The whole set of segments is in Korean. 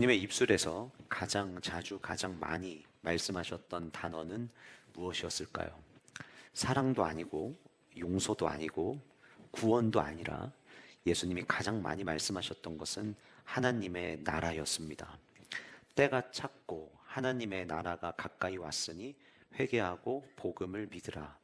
님의 입술에서 가장 자주, 가장 많이 말씀하셨던 단어는 무엇이었을까요? 사랑도 아니고, 용서도 아니고, 구원도 아니라 예수님이 가장 많이 말씀하셨던 것은 하나님의 나라였습니다. 때가 찼고 하나님의 나라가 가까이 왔으니 회개하고 복음을 믿으라.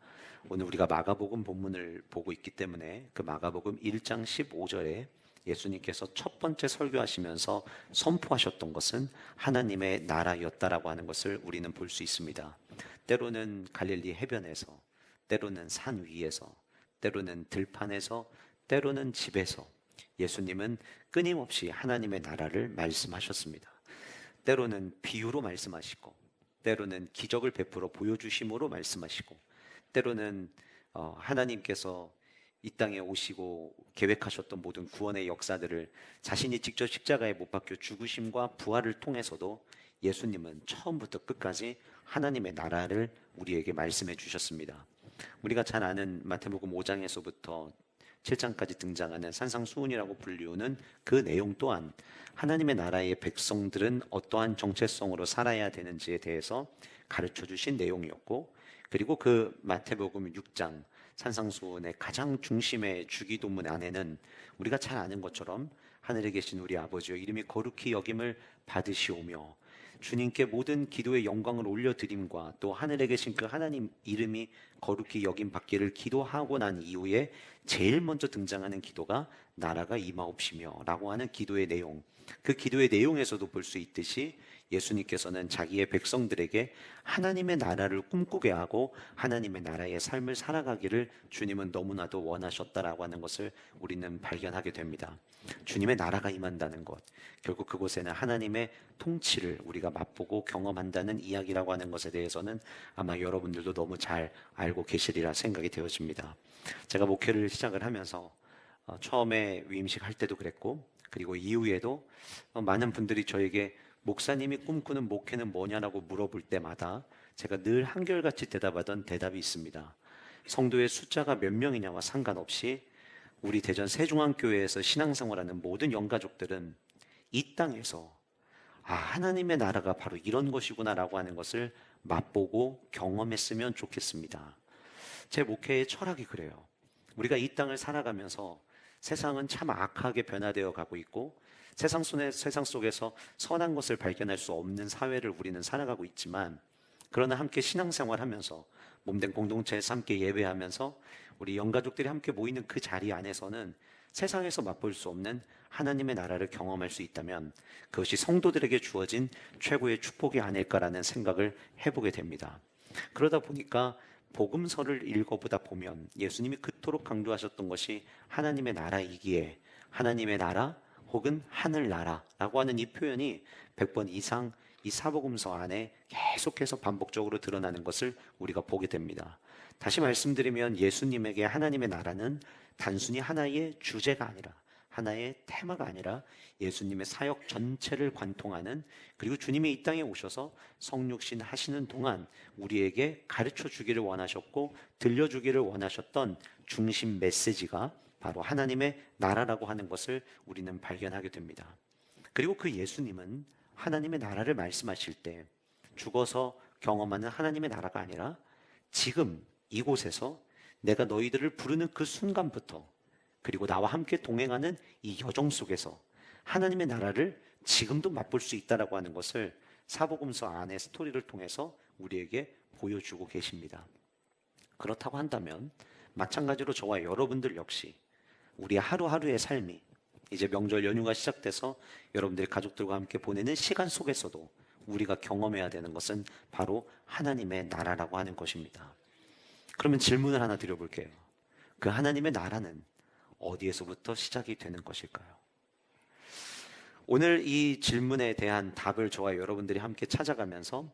오늘 우리가 마가복음 본문을 보고 있기 때문에 그 마가복음 1장 15절에 예수님께서 첫 번째 설교하시면서 선포하셨던 것은 하나님의 나라였다라고 하는 것을 우리는 볼 수 있습니다. 때로는 갈릴리 해변에서, 때로는 산 위에서, 때로는 들판에서, 때로는 집에서 예수님은 끊임없이 하나님의 나라를 말씀하셨습니다. 때로는 비유로 말씀하시고, 때로는 기적을 베풀어 보여주심으로 말씀하시고, 때로는 하나님께서 이 땅에 오시고 계획하셨던 모든 구원의 역사들을 자신이 직접 십자가에 못 박혀 죽으심과 부활을 통해서도 예수님은 처음부터 끝까지 하나님의 나라를 우리에게 말씀해 주셨습니다. 우리가 잘 아는 마태복음 5장에서부터 7장까지 등장하는 산상수훈이라고 불리우는 그 내용 또한 하나님의 나라의 백성들은 어떠한 정체성으로 살아야 되는지에 대해서 가르쳐 주신 내용이었고, 그리고 그 마태복음 6장 산상수훈의 가장 중심의 주기도문 안에는 우리가 잘 아는 것처럼 하늘에 계신 우리 아버지여 이름이 거룩히 여김을 받으시오며 주님께 모든 기도의 영광을 올려드림과 또 하늘에 계신 그 하나님 이름이 거룩히 여김 받기를 기도하고 난 이후에 제일 먼저 등장하는 기도가 나라가 임하옵시며 라고 하는 기도의 내용, 그 기도의 내용에서도 볼 수 있듯이 예수님께서는 자기의 백성들에게 하나님의 나라를 꿈꾸게 하고 하나님의 나라의 삶을 살아가기를 주님은 너무나도 원하셨다라고 하는 것을 우리는 발견하게 됩니다. 주님의 나라가 임한다는 것, 결국 그곳에는 하나님의 통치를 우리가 맛보고 경험한다는 이야기라고 하는 것에 대해서는 아마 여러분들도 너무 잘 알고 계시리라 생각이 되어집니다. 제가 목회를 시작을 하면서 처음에 위임식 할 때도 그랬고, 그리고 이후에도 많은 분들이 저에게 목사님이 꿈꾸는 목회는 뭐냐라고 물어볼 때마다 제가 늘 한결같이 대답하던 대답이 있습니다. 성도의 숫자가 몇 명이냐와 상관없이 우리 대전 세중앙교회에서 신앙생활하는 모든 영가족들은 이 땅에서 하나님의 나라가 바로 이런 것이구나라고 하는 것을 맛보고 경험했으면 좋겠습니다. 제 목회의 철학이 그래요. 우리가 이 땅을 살아가면서 세상은 참 악하게 변화되어 가고 있고 세상 속에서 선한 것을 발견할 수 없는 사회를 우리는 살아가고 있지만, 그러나 함께 신앙생활 하면서 몸된 공동체에서 함께 예배하면서 우리 영가족들이 함께 모이는 그 자리 안에서는 세상에서 맛볼 수 없는 하나님의 나라를 경험할 수 있다면 그것이 성도들에게 주어진 최고의 축복이 아닐까라는 생각을 해보게 됩니다. 그러다 보니까 복음서를 읽어보다 보면 예수님이 그토록 강조하셨던 것이 하나님의 나라이기에 하나님의 나라 혹은 하늘나라라고 하는 이 표현이 100번 이상 이 사복음서 안에 계속해서 반복적으로 드러나는 것을 우리가 보게 됩니다. 다시 말씀드리면 예수님에게 하나님의 나라는 단순히 하나의 주제가 아니라, 하나의 테마가 아니라 예수님의 사역 전체를 관통하는, 그리고 주님이 이 땅에 오셔서 성육신 하시는 동안 우리에게 가르쳐 주기를 원하셨고 들려주기를 원하셨던 중심 메시지가 바로 하나님의 나라라고 하는 것을 우리는 발견하게 됩니다. 그리고 그 예수님은 하나님의 나라를 말씀하실 때 죽어서 경험하는 하나님의 나라가 아니라 지금 이곳에서 내가 너희들을 부르는 그 순간부터, 그리고 나와 함께 동행하는 이 여정 속에서 하나님의 나라를 지금도 맛볼 수 있다라고 하는 것을 사복음서 안의 스토리를 통해서 우리에게 보여주고 계십니다. 그렇다고 한다면 마찬가지로 저와 여러분들 역시 우리 하루하루의 삶이 이제 명절 연휴가 시작돼서 여러분들이 가족들과 함께 보내는 시간 속에서도 우리가 경험해야 되는 것은 바로 하나님의 나라라고 하는 것입니다. 그러면 질문을 하나 드려볼게요. 그 하나님의 나라는 어디에서부터 시작이 되는 것일까요? 오늘 이 질문에 대한 답을 저와 여러분들이 함께 찾아가면서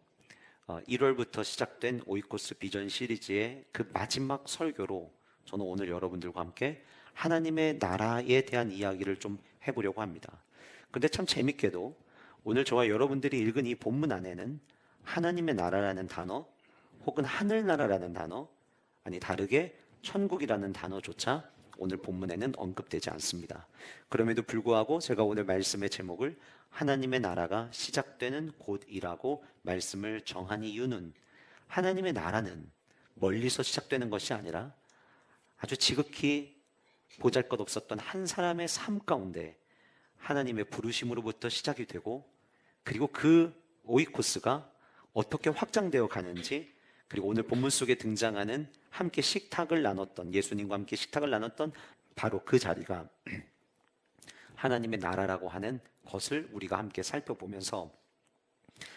1월부터 시작된 오이코스 비전 시리즈의 그 마지막 설교로 저는 오늘 여러분들과 함께 하나님의 나라에 대한 이야기를 좀 해보려고 합니다. 근데 참 재밌게도 오늘 저와 여러분들이 읽은 이 본문 안에는 하나님의 나라라는 단어 혹은 하늘나라라는 단어, 아니 다르게 천국이라는 단어조차 오늘 본문에는 언급되지 않습니다. 그럼에도 불구하고 제가 오늘 말씀의 제목을 하나님의 나라가 시작되는 곳이라고 말씀을 정한 이유는, 하나님의 나라는 멀리서 시작되는 것이 아니라 아주 지극히 보잘것없었던 한 사람의 삶 가운데 하나님의 부르심으로부터 시작이 되고, 그리고 그 오이코스가 어떻게 확장되어 가는지, 그리고 오늘 본문 속에 등장하는 함께 식탁을 나눴던, 예수님과 함께 식탁을 나눴던 바로 그 자리가 하나님의 나라라고 하는 것을 우리가 함께 살펴보면서,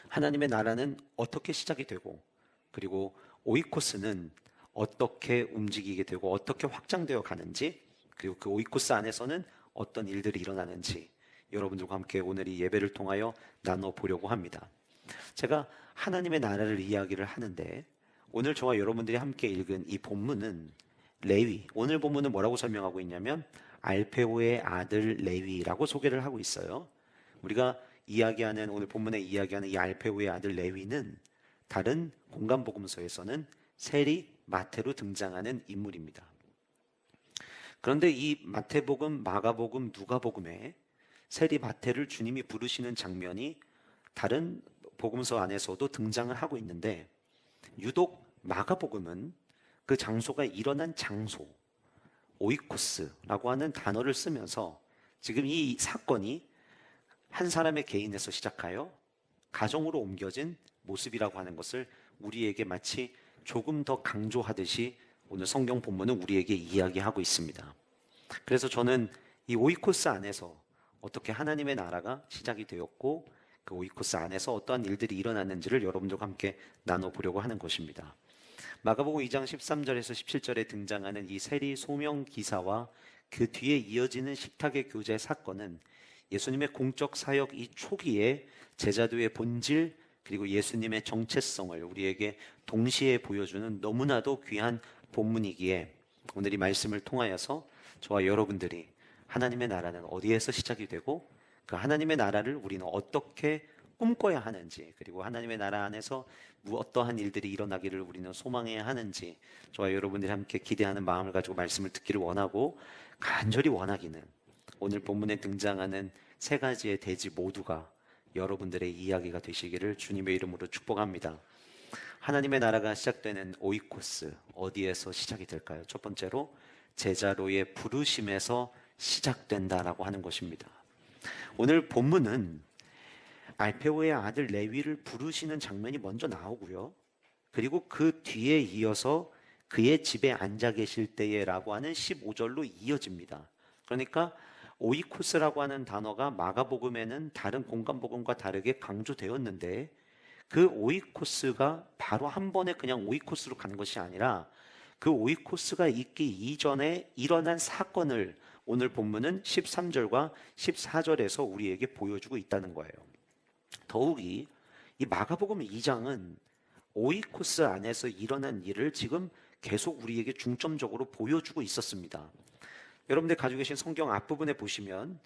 하나님의 나라는 어떻게 시작이 되고, 그리고 오이코스는 어떻게 움직이게 되고 어떻게 확장되어 가는지, 그리고 그 오이코스 안에서는 어떤 일들이 일어나는지 여러분들과 함께 오늘 이 예배를 통하여 나눠보려고 합니다. 제가 하나님의 나라를 이야기를 하는데, 오늘 저와 여러분들이 함께 읽은 이 본문은 레위, 오늘 본문은 뭐라고 설명하고 있냐면 알페오의 아들 레위라고 소개를 하고 있어요. 우리가 이야기하는, 오늘 본문에 이야기하는 이 알페오의 아들 레위는 다른 공간복음서에서는 세리 마태로 등장하는 인물입니다. 그런데 이 마태복음, 마가복음, 누가복음에 세리 마태를 주님이 부르시는 장면이 다른 복음서 안에서도 등장을 하고 있는데, 유독 마가복음은 그 장소가 일어난 장소, 오이코스라고 하는 단어를 쓰면서 지금 이 사건이 한 사람의 개인에서 시작하여 가정으로 옮겨진 모습이라고 하는 것을 우리에게 마치 조금 더 강조하듯이 오늘 성경 본문은 우리에게 이야기하고 있습니다. 그래서 저는 이 오이코스 안에서 어떻게 하나님의 나라가 시작이 되었고, 그 오이코스 안에서 어떠한 일들이 일어났는지를 여러분들과 함께 나눠보려고 하는 것입니다. 마가복음 2장 13절에서 17절에 등장하는 이 세리 소명 기사와 그 뒤에 이어지는 식탁의 교제 사건은 예수님의 공적 사역 이 초기에 제자도의 본질, 그리고 예수님의 정체성을 우리에게 동시에 보여주는 너무나도 귀한 본문이기에, 오늘 이 말씀을 통하여서 저와 여러분들이 하나님의 나라는 어디에서 시작이 되고 그 하나님의 나라를 우리는 어떻게 꿈꿔야 하는지, 그리고 하나님의 나라 안에서 어떠한 일들이 일어나기를 우리는 소망해야 하는지 저와 여러분들이 함께 기대하는 마음을 가지고 말씀을 듣기를 원하고, 간절히 원하기는 오늘 본문에 등장하는 세 가지의 대지 모두가 여러분들의 이야기가 되시기를 주님의 이름으로 축복합니다. 하나님의 나라가 시작되는 오이코스, 어디에서 시작이 될까요? 첫 번째로 제자로의 부르심에서 시작된다라고 하는 것입니다. 오늘 본문은 알페오의 아들 레위를 부르시는 장면이 먼저 나오고요, 그리고 그 뒤에 이어서 그의 집에 앉아 계실 때에라고 하는 15절로 이어집니다. 그러니까 오이코스라고 하는 단어가 마가복음에는 다른 공간복음과 다르게 강조되었는데, 그 오이코스가 바로 한 번에 그냥 오이코스로 가는 것이 아니라 그 오이코스가 있기 이전에 일어난 사건을 오늘 본문은 13절과 14절에서 우리에게 보여주고 있다는 거예요. 더욱이 이 마가복음 2장은 오이코스 안에서 일어난 일을 지금 계속 우리에게 중점적으로 보여주고 있었습니다. 여러분들 가지고 계신 성경 앞부분에 보시면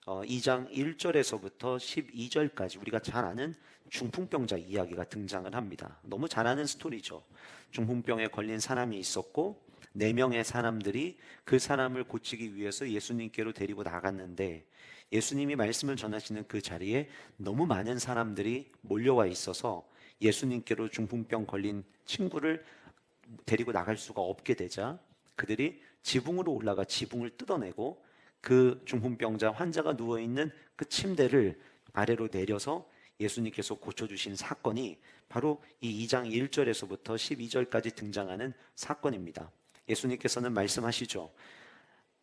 2장 1절에서부터 12절까지 우리가 잘 아는 중풍병자 이야기가 등장을 합니다. 너무 잘 아는 스토리죠. 중풍병에 걸린 사람이 있었고 4명의 사람들이 그 사람을 고치기 위해서 예수님께로 데리고 나갔는데, 예수님이 말씀을 전하시는 그 자리에 너무 많은 사람들이 몰려와 있어서 예수님께로 중풍병 걸린 친구를 데리고 나갈 수가 없게 되자 그들이 지붕으로 올라가 지붕을 뜯어내고 그 중풍병자 환자가 누워있는 그 침대를 아래로 내려서 예수님께서 고쳐주신 사건이 바로 이 2장 1절에서부터 12절까지 등장하는 사건입니다. 예수님께서는 말씀하시죠.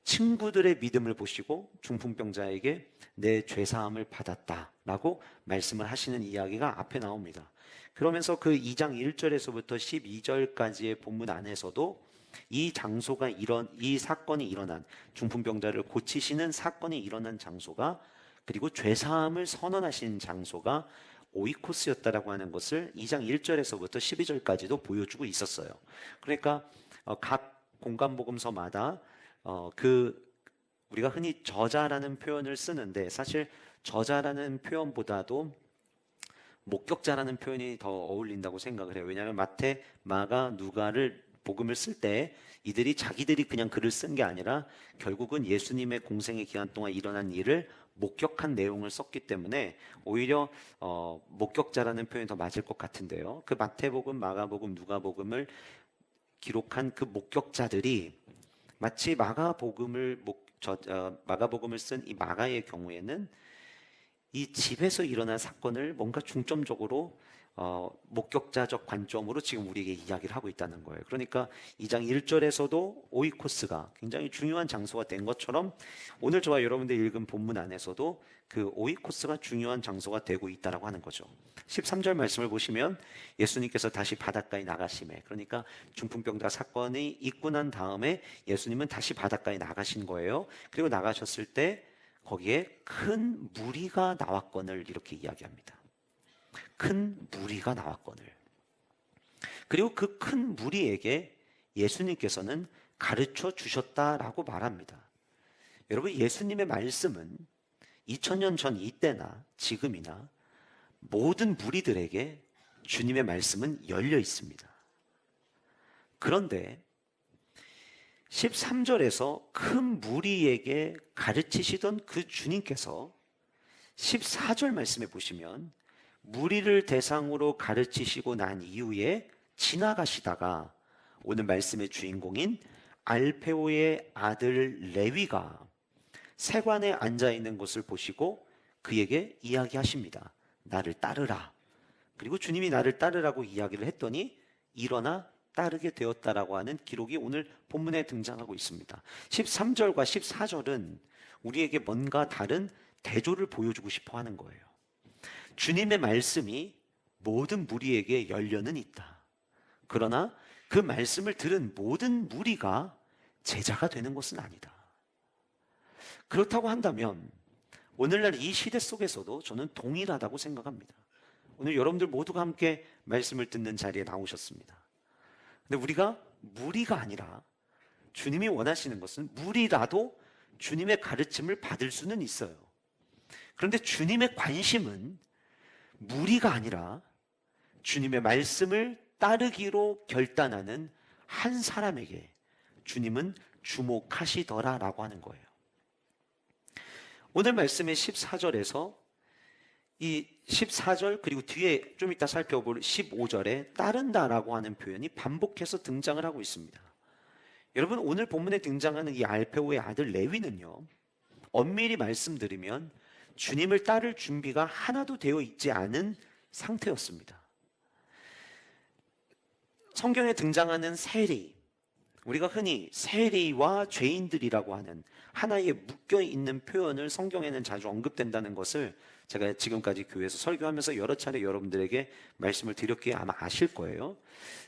친구들의 믿음을 보시고 중풍병자에게 내 죄사함을 받았다라고 말씀을 하시는 이야기가 앞에 나옵니다. 그러면서 그 2장 1절에서부터 12절까지의 본문 안에서도 이 장소가 이 사건이 일어난, 중풍병자를 고치시는 사건이 일어난 장소가, 그리고 죄사함을 선언하신 장소가 오이코스였다라고 하는 것을 2장 1절에서부터 12절까지도 보여주고 있었어요. 그러니까 각 공간복음서마다 우리가 흔히 저자라는 표현을 쓰는데, 사실 저자라는 표현보다도 목격자라는 표현이 더 어울린다고 생각을 해요. 왜냐하면 마태, 마가, 누가를 복음을 쓸 때 이들이 자기들이 그냥 글을 쓴 게 아니라 결국은 예수님의 공생의 기간 동안 일어난 일을 목격한 내용을 썼기 때문에 오히려 목격자라는 표현이 더 맞을 것 같은데요. 그 마태복음, 마가복음, 누가복음을 기록한 그 목격자들이 마치 마가복음을 쓴 이 마가의 경우에는 이 집에서 일어난 사건을 뭔가 중점적으로 목격자적 관점으로 지금 우리에게 이야기를 하고 있다는 거예요. 그러니까 2장 1절에서도 오이코스가 굉장히 중요한 장소가 된 것처럼 오늘 저와 여러분들 읽은 본문 안에서도 그 오이코스가 중요한 장소가 되고 있다라고 하는 거죠. 13절 말씀을 보시면 예수님께서 다시 바닷가에 나가심에, 그러니까 중풍병자 사건이 있고 난 다음에 예수님은 다시 바닷가에 나가신 거예요. 그리고 나가셨을 때 거기에 큰 무리가 나왔거늘 이렇게 이야기합니다. 큰 무리가 나왔거늘. 그리고 그 큰 무리에게 예수님께서는 가르쳐 주셨다라고 말합니다. 여러분, 예수님의 말씀은 2000년 전 이때나 지금이나 모든 무리들에게 주님의 말씀은 열려 있습니다. 그런데 13절에서 큰 무리에게 가르치시던 그 주님께서 14절 말씀에 보시면 무리를 대상으로 가르치시고 난 이후에 지나가시다가 오늘 말씀의 주인공인 알페오의 아들 레위가 세관에 앉아 있는 것을 보시고 그에게 이야기하십니다. 나를 따르라. 그리고 주님이 나를 따르라고 이야기를 했더니 일어나 따르게 되었다라고 하는 기록이 오늘 본문에 등장하고 있습니다. 13절과 14절은 우리에게 뭔가 다른 대조를 보여주고 싶어 하는 거예요. 주님의 말씀이 모든 무리에게 열려는 있다. 그러나 그 말씀을 들은 모든 무리가 제자가 되는 것은 아니다. 그렇다고 한다면 오늘날 이 시대 속에서도 저는 동일하다고 생각합니다. 오늘 여러분들 모두가 함께 말씀을 듣는 자리에 나오셨습니다. 근데 우리가 무리가 아니라 주님이 원하시는 것은 무리라도 주님의 가르침을 받을 수는 있어요. 그런데 주님의 관심은 무리가 아니라 주님의 말씀을 따르기로 결단하는 한 사람에게 주님은 주목하시더라라고 하는 거예요. 오늘 말씀의 14절에서 이 14절 그리고 뒤에 좀 이따 살펴볼 15절에 따른다라고 하는 표현이 반복해서 등장을 하고 있습니다. 여러분, 오늘 본문에 등장하는 이 알페오의 아들 레위는요, 엄밀히 말씀드리면 주님을 따를 준비가 하나도 되어 있지 않은 상태였습니다. 성경에 등장하는 세리, 우리가 흔히 세리와 죄인들이라고 하는 하나의 묶여있는 표현을 성경에는 자주 언급된다는 것을 제가 지금까지 교회에서 설교하면서 여러 차례 여러분들에게 말씀을 드렸기에 아마 아실 거예요.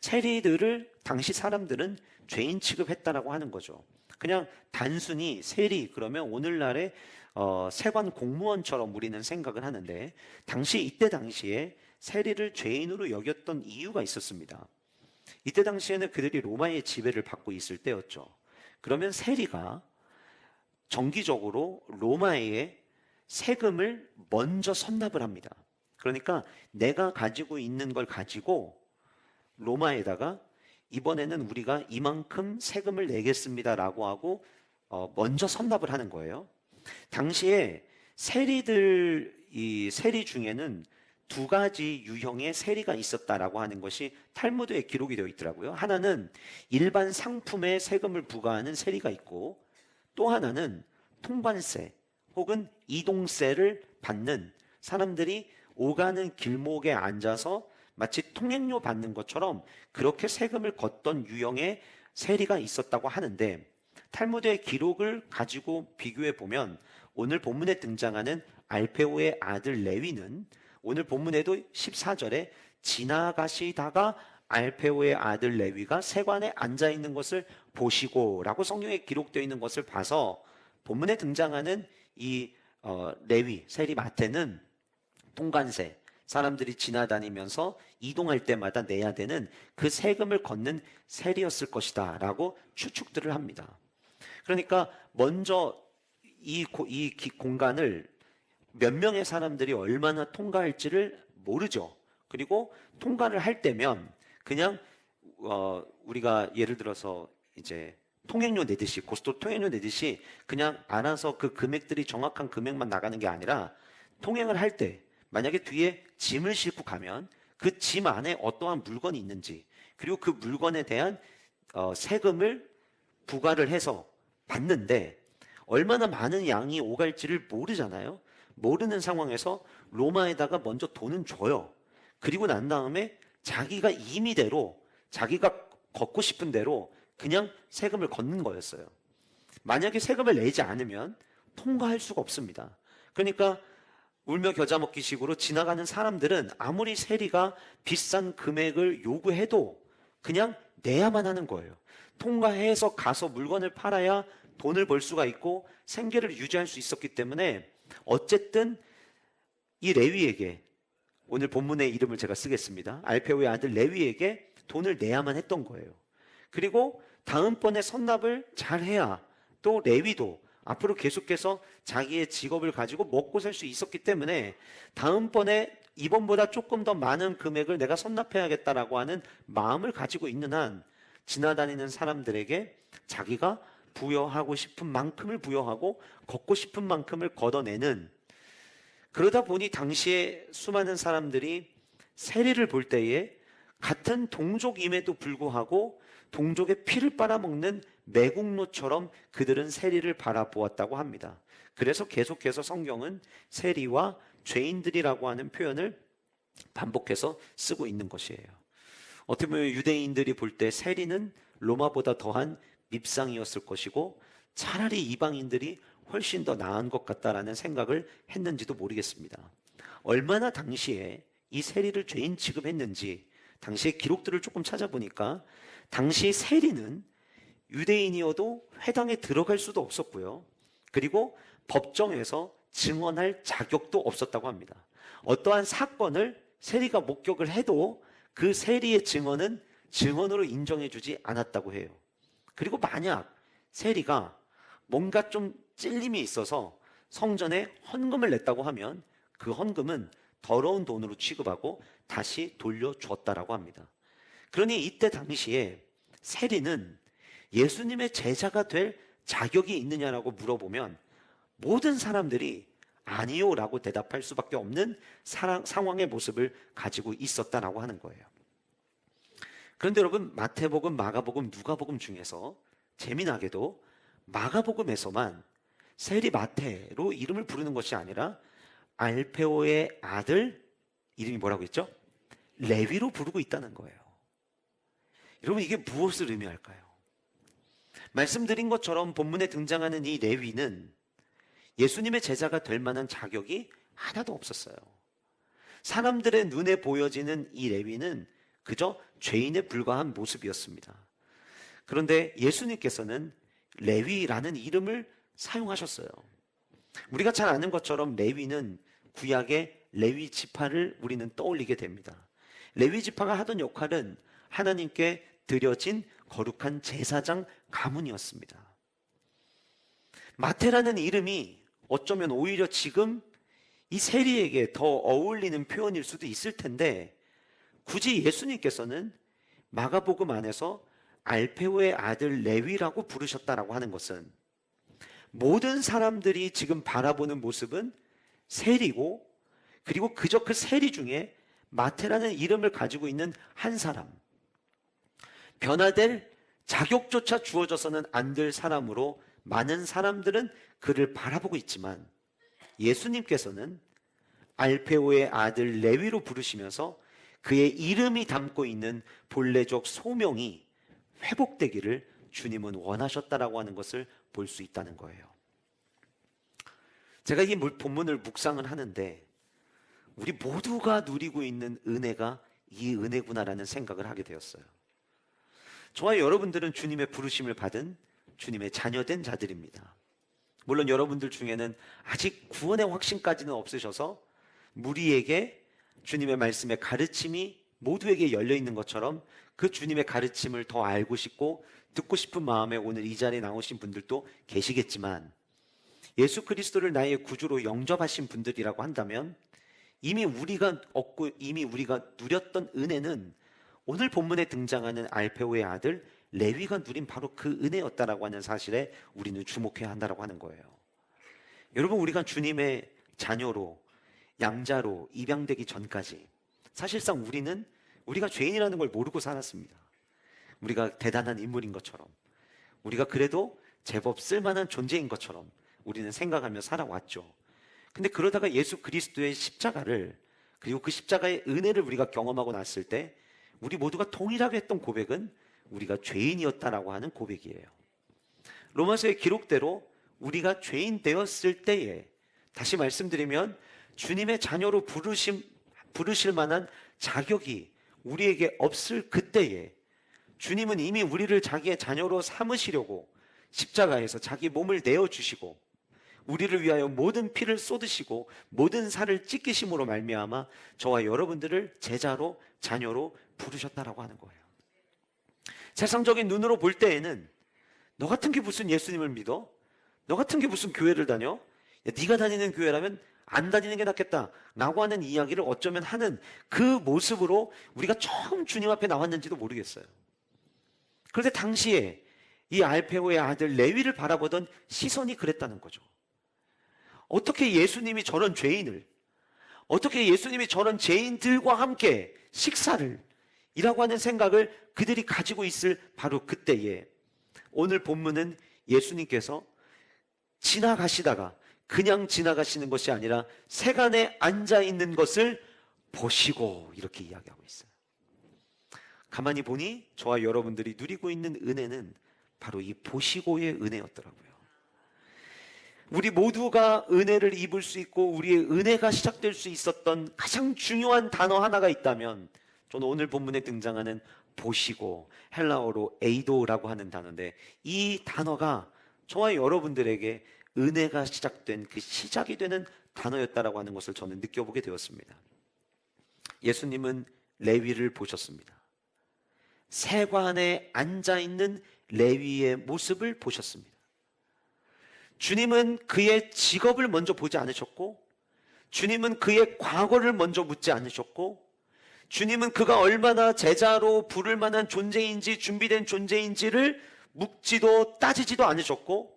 세리들을 당시 사람들은 죄인 취급했다라고 하는 거죠. 그냥 단순히 세리 그러면 오늘날의 세관 공무원처럼 우리는 생각을 하는데 이때 당시에 세리를 죄인으로 여겼던 이유가 있었습니다. 이때 당시에는 그들이 로마의 지배를 받고 있을 때였죠. 그러면 세리가 정기적으로 로마의 세금을 먼저 선납을 합니다. 그러니까 내가 가지고 있는 걸 가지고 로마에다가 이번에는 우리가 이만큼 세금을 내겠습니다라고 하고 먼저 선납을 하는 거예요. 당시에 이 세리 중에는 두 가지 유형의 세리가 있었다라고 하는 것이 탈무드에 기록이 되어 있더라고요. 하나는 일반 상품에 세금을 부과하는 세리가 있고, 또 하나는 통관세 혹은 이동세를 받는, 사람들이 오가는 길목에 앉아서 마치 통행료 받는 것처럼 그렇게 세금을 걷던 유형의 세리가 있었다고 하는데, 탈무드의 기록을 가지고 비교해 보면 오늘 본문에 등장하는 알페오의 아들 레위는 오늘 본문에도 14절에 지나가시다가 알페오의 아들 레위가 세관에 앉아 있는 것을 보시고 라고 성경에 기록되어 있는 것을 봐서 본문에 등장하는 이 레위, 세리 마태는 통관세, 사람들이 지나다니면서 이동할 때마다 내야 되는 그 세금을 걷는 세리였을 것이다 라고 추측들을 합니다. 그러니까 먼저 이 공간을 몇 명의 사람들이 얼마나 통과할지를 모르죠. 그리고 통과를 할 때면 그냥 우리가 예를 들어서 이제 통행료 내듯이 고속도로 통행료 내듯이 그냥 알아서 그 금액들이 정확한 금액만 나가는 게 아니라 통행을 할 때 만약에 뒤에 짐을 싣고 가면 그 짐 안에 어떠한 물건이 있는지 그리고 그 물건에 대한 세금을 부과를 해서 받는데 얼마나 많은 양이 오갈지를 모르잖아요. 모르는 상황에서 로마에다가 먼저 돈은 줘요. 그리고 난 다음에 자기가 임의대로 자기가 걷고 싶은 대로 그냥 세금을 걷는 거였어요. 만약에 세금을 내지 않으면 통과할 수가 없습니다. 그러니까 울며 겨자 먹기 식으로 지나가는 사람들은 아무리 세리가 비싼 금액을 요구해도 그냥 내야만 하는 거예요. 통과해서 가서 물건을 팔아야 돈을 벌 수가 있고 생계를 유지할 수 있었기 때문에 어쨌든 이 레위에게, 오늘 본문의 이름을 제가 쓰겠습니다. 알페오의 아들 레위에게 돈을 내야만 했던 거예요. 그리고 다음번에 선납을 잘해야 또 레위도 앞으로 계속해서 자기의 직업을 가지고 먹고 살 수 있었기 때문에 다음번에 이번보다 조금 더 많은 금액을 내가 선납해야겠다라고 하는 마음을 가지고 있는 한 지나다니는 사람들에게 자기가 부여하고 싶은 만큼을 부여하고 걷고 싶은 만큼을 걷어내는, 그러다 보니 당시에 수많은 사람들이 세리를 볼 때에 같은 동족임에도 불구하고 동족의 피를 빨아먹는 매국노처럼 그들은 세리를 바라보았다고 합니다. 그래서 계속해서 성경은 세리와 죄인들이라고 하는 표현을 반복해서 쓰고 있는 것이에요. 어떻게 보면 유대인들이 볼 때 세리는 로마보다 더한 밉상이었을 것이고 차라리 이방인들이 훨씬 더 나은 것 같다라는 생각을 했는지도 모르겠습니다. 얼마나 당시에 이 세리를 죄인 취급했는지 당시의 기록들을 조금 찾아보니까 당시 세리는 유대인이어도 회당에 들어갈 수도 없었고요. 그리고 법정에서 증언할 자격도 없었다고 합니다. 어떠한 사건을 세리가 목격을 해도 그 세리의 증언은 증언으로 인정해주지 않았다고 해요. 그리고 만약 세리가 뭔가 좀 찔림이 있어서 성전에 헌금을 냈다고 하면 그 헌금은 더러운 돈으로 취급하고 다시 돌려주었다라고 합니다. 그러니 이때 당시에 세리는 예수님의 제자가 될 자격이 있느냐라고 물어보면 모든 사람들이 아니요 라고 대답할 수밖에 없는 상황의 모습을 가지고 있었다라고 하는 거예요. 그런데 여러분, 마태복음, 마가복음, 누가복음 중에서 재미나게도 마가복음에서만 세리 마태로 이름을 부르는 것이 아니라 알페오의 아들, 이름이 뭐라고 했죠? 레위로 부르고 있다는 거예요. 여러분, 이게 무엇을 의미할까요? 말씀드린 것처럼 본문에 등장하는 이 레위는 예수님의 제자가 될 만한 자격이 하나도 없었어요. 사람들의 눈에 보여지는 이 레위는 그저 죄인에 불과한 모습이었습니다. 그런데 예수님께서는 레위라는 이름을 사용하셨어요. 우리가 잘 아는 것처럼 레위는 구약의 레위 지파를 우리는 떠올리게 됩니다. 레위 지파가 하던 역할은 하나님께 드려진 거룩한 제사장 가문이었습니다. 마태라는 이름이 어쩌면 오히려 지금 이 세리에게 더 어울리는 표현일 수도 있을 텐데 굳이 예수님께서는 마가복음 안에서 알페오의 아들 레위라고 부르셨다라고 하는 것은 모든 사람들이 지금 바라보는 모습은 세리고 그리고 그저 그 세리 중에 마태라는 이름을 가지고 있는 한 사람, 변화될 자격조차 주어져서는 안 될 사람으로 많은 사람들은 그를 바라보고 있지만 예수님께서는 알페오의 아들 레위로 부르시면서 그의 이름이 담고 있는 본래적 소명이 회복되기를 주님은 원하셨다라고 하는 것을 볼 수 있다는 거예요. 제가 이 본문을 묵상을 하는데 우리 모두가 누리고 있는 은혜가 이 은혜구나라는 생각을 하게 되었어요. 저와 여러분들은 주님의 부르심을 받은 주님의 자녀된 자들입니다. 물론 여러분들 중에는 아직 구원의 확신까지는 없으셔서 무리에게 주님의 말씀의 가르침이 모두에게 열려 있는 것처럼 그 주님의 가르침을 더 알고 싶고 듣고 싶은 마음에 오늘 이 자리에 나오신 분들도 계시겠지만 예수 그리스도를 나의 구주로 영접하신 분들이라고 한다면 이미 우리가 얻고 이미 우리가 누렸던 은혜는 오늘 본문에 등장하는 알페오의 아들 레위가 누린 바로 그 은혜였다라고 하는 사실에 우리는 주목해야 한다라고 하는 거예요. 여러분, 우리가 주님의 자녀로, 양자로 입양되기 전까지 사실상 우리가 죄인이라는 걸 모르고 살았습니다. 우리가 대단한 인물인 것처럼, 우리가 그래도 제법 쓸만한 존재인 것처럼 우리는 생각하며 살아왔죠. 근데 그러다가 예수 그리스도의 십자가를, 그리고 그 십자가의 은혜를 우리가 경험하고 났을 때 우리 모두가 동일하게 했던 고백은 우리가 죄인이었다라고 하는 고백이에요. 로마서의 기록대로 우리가 죄인 되었을 때에, 다시 말씀드리면 주님의 자녀로 부르실 만한 자격이 우리에게 없을 그때에 주님은 이미 우리를 자기의 자녀로 삼으시려고 십자가에서 자기 몸을 내어주시고 우리를 위하여 모든 피를 쏟으시고 모든 살을 찢기심으로 말미암아 저와 여러분들을 제자로, 자녀로 부르셨다라고 하는 거예요. 세상적인 눈으로 볼 때에는 너 같은 게 무슨 예수님을 믿어? 너 같은 게 무슨 교회를 다녀? 야, 네가 다니는 교회라면 안 다니는 게 낫겠다 라고 하는 이야기를 어쩌면 하는 그 모습으로 우리가 처음 주님 앞에 나왔는지도 모르겠어요. 그런데 당시에 이 알페오의 아들 레위를 바라보던 시선이 그랬다는 거죠. 어떻게 예수님이 저런 죄인을, 어떻게 예수님이 저런 죄인들과 함께 식사를, 이라고 하는 생각을 그들이 가지고 있을 바로 그때에 오늘 본문은 예수님께서 지나가시다가 그냥 지나가시는 것이 아니라 세간에 앉아 있는 것을 보시고 이렇게 이야기하고 있어요. 가만히 보니 저와 여러분들이 누리고 있는 은혜는 바로 이 보시고의 은혜였더라고요. 우리 모두가 은혜를 입을 수 있고 우리의 은혜가 시작될 수 있었던 가장 중요한 단어 하나가 있다면 저는 오늘 본문에 등장하는 보시고, 헬라어로 에이도라고 하는 단어인데 이 단어가 저와 여러분들에게 은혜가 시작된 그 시작이 되는 단어였다라고 하는 것을 저는 느껴보게 되었습니다. 예수님은 레위를 보셨습니다. 세관에 앉아있는 레위의 모습을 보셨습니다. 주님은 그의 직업을 먼저 보지 않으셨고, 주님은 그의 과거를 먼저 묻지 않으셨고, 주님은 그가 얼마나 제자로 부를 만한 존재인지, 준비된 존재인지를 묻지도 따지지도 않으셨고,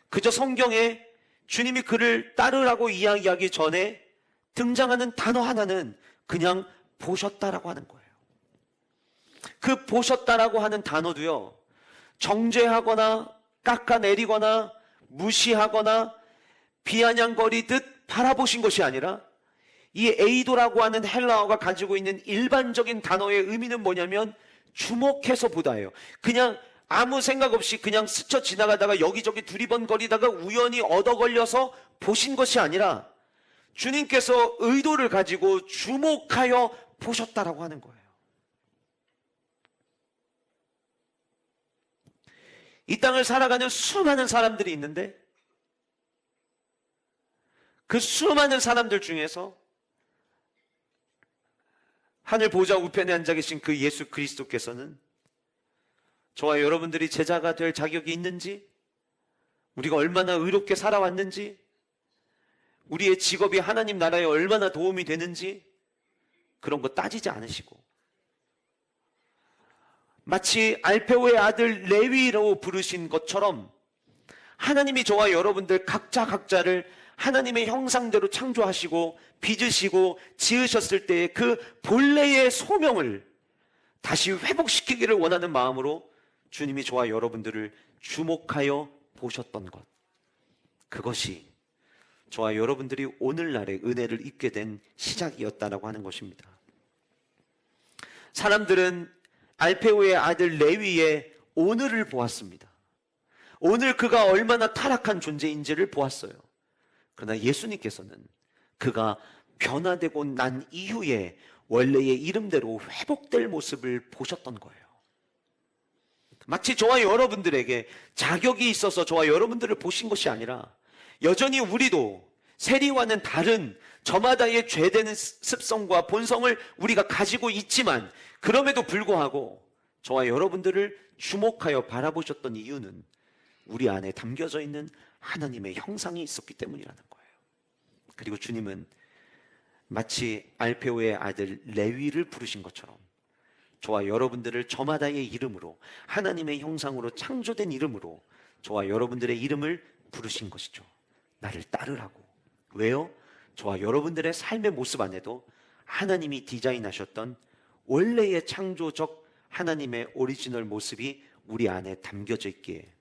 그저 성경에 주님이 그를 따르라고 이야기하기 전에 등장하는 단어 하나는 그냥 보셨다라고 하는 거예요. 그 보셨다라고 하는 단어도요, 정죄하거나 깎아내리거나 무시하거나 비아냥거리듯 바라보신 것이 아니라 이 에이도라고 하는 헬라어가 가지고 있는 일반적인 단어의 의미는 뭐냐면 주목해서 보다예요. 그냥 아무 생각 없이 그냥 스쳐 지나가다가 여기저기 두리번거리다가 우연히 얻어 걸려서 보신 것이 아니라 주님께서 의도를 가지고 주목하여 보셨다라고 하는 거예요. 이 땅을 살아가는 수많은 사람들이 있는데 그 수많은 사람들 중에서 하늘 보좌 우편에 앉아 계신 그 예수 그리스도께서는 저와 여러분들이 제자가 될 자격이 있는지, 우리가 얼마나 의롭게 살아왔는지, 우리의 직업이 하나님 나라에 얼마나 도움이 되는지 그런 거 따지지 않으시고 마치 알페오의 아들 레위로 부르신 것처럼 하나님이 저와 여러분들 각자를 하나님의 형상대로 창조하시고 빚으시고 지으셨을 때의 그 본래의 소명을 다시 회복시키기를 원하는 마음으로 주님이 저와 여러분들을 주목하여 보셨던 것, 그것이 저와 여러분들이 오늘날의 은혜를 입게 된 시작이었다라고 하는 것입니다. 사람들은 알페오의 아들 레위의 오늘을 보았습니다. 오늘 그가 얼마나 타락한 존재인지를 보았어요. 그러나 예수님께서는 그가 변화되고 난 이후에 원래의 이름대로 회복될 모습을 보셨던 거예요. 마치 저와 여러분들에게 자격이 있어서 저와 여러분들을 보신 것이 아니라 여전히 우리도 세리와는 다른 저마다의 죄되는 습성과 본성을 우리가 가지고 있지만 그럼에도 불구하고 저와 여러분들을 주목하여 바라보셨던 이유는 우리 안에 담겨져 있는 하나님의 형상이 있었기 때문이라는 거예요. 그리고 주님은 마치 알페오의 아들 레위를 부르신 것처럼 저와 여러분들을 저마다의 이름으로, 하나님의 형상으로 창조된 이름으로 저와 여러분들의 이름을 부르신 것이죠. 나를 따르라고. 왜요? 저와 여러분들의 삶의 모습 안에도 하나님이 디자인하셨던 원래의 창조적 하나님의 오리지널 모습이 우리 안에 담겨져 있기에,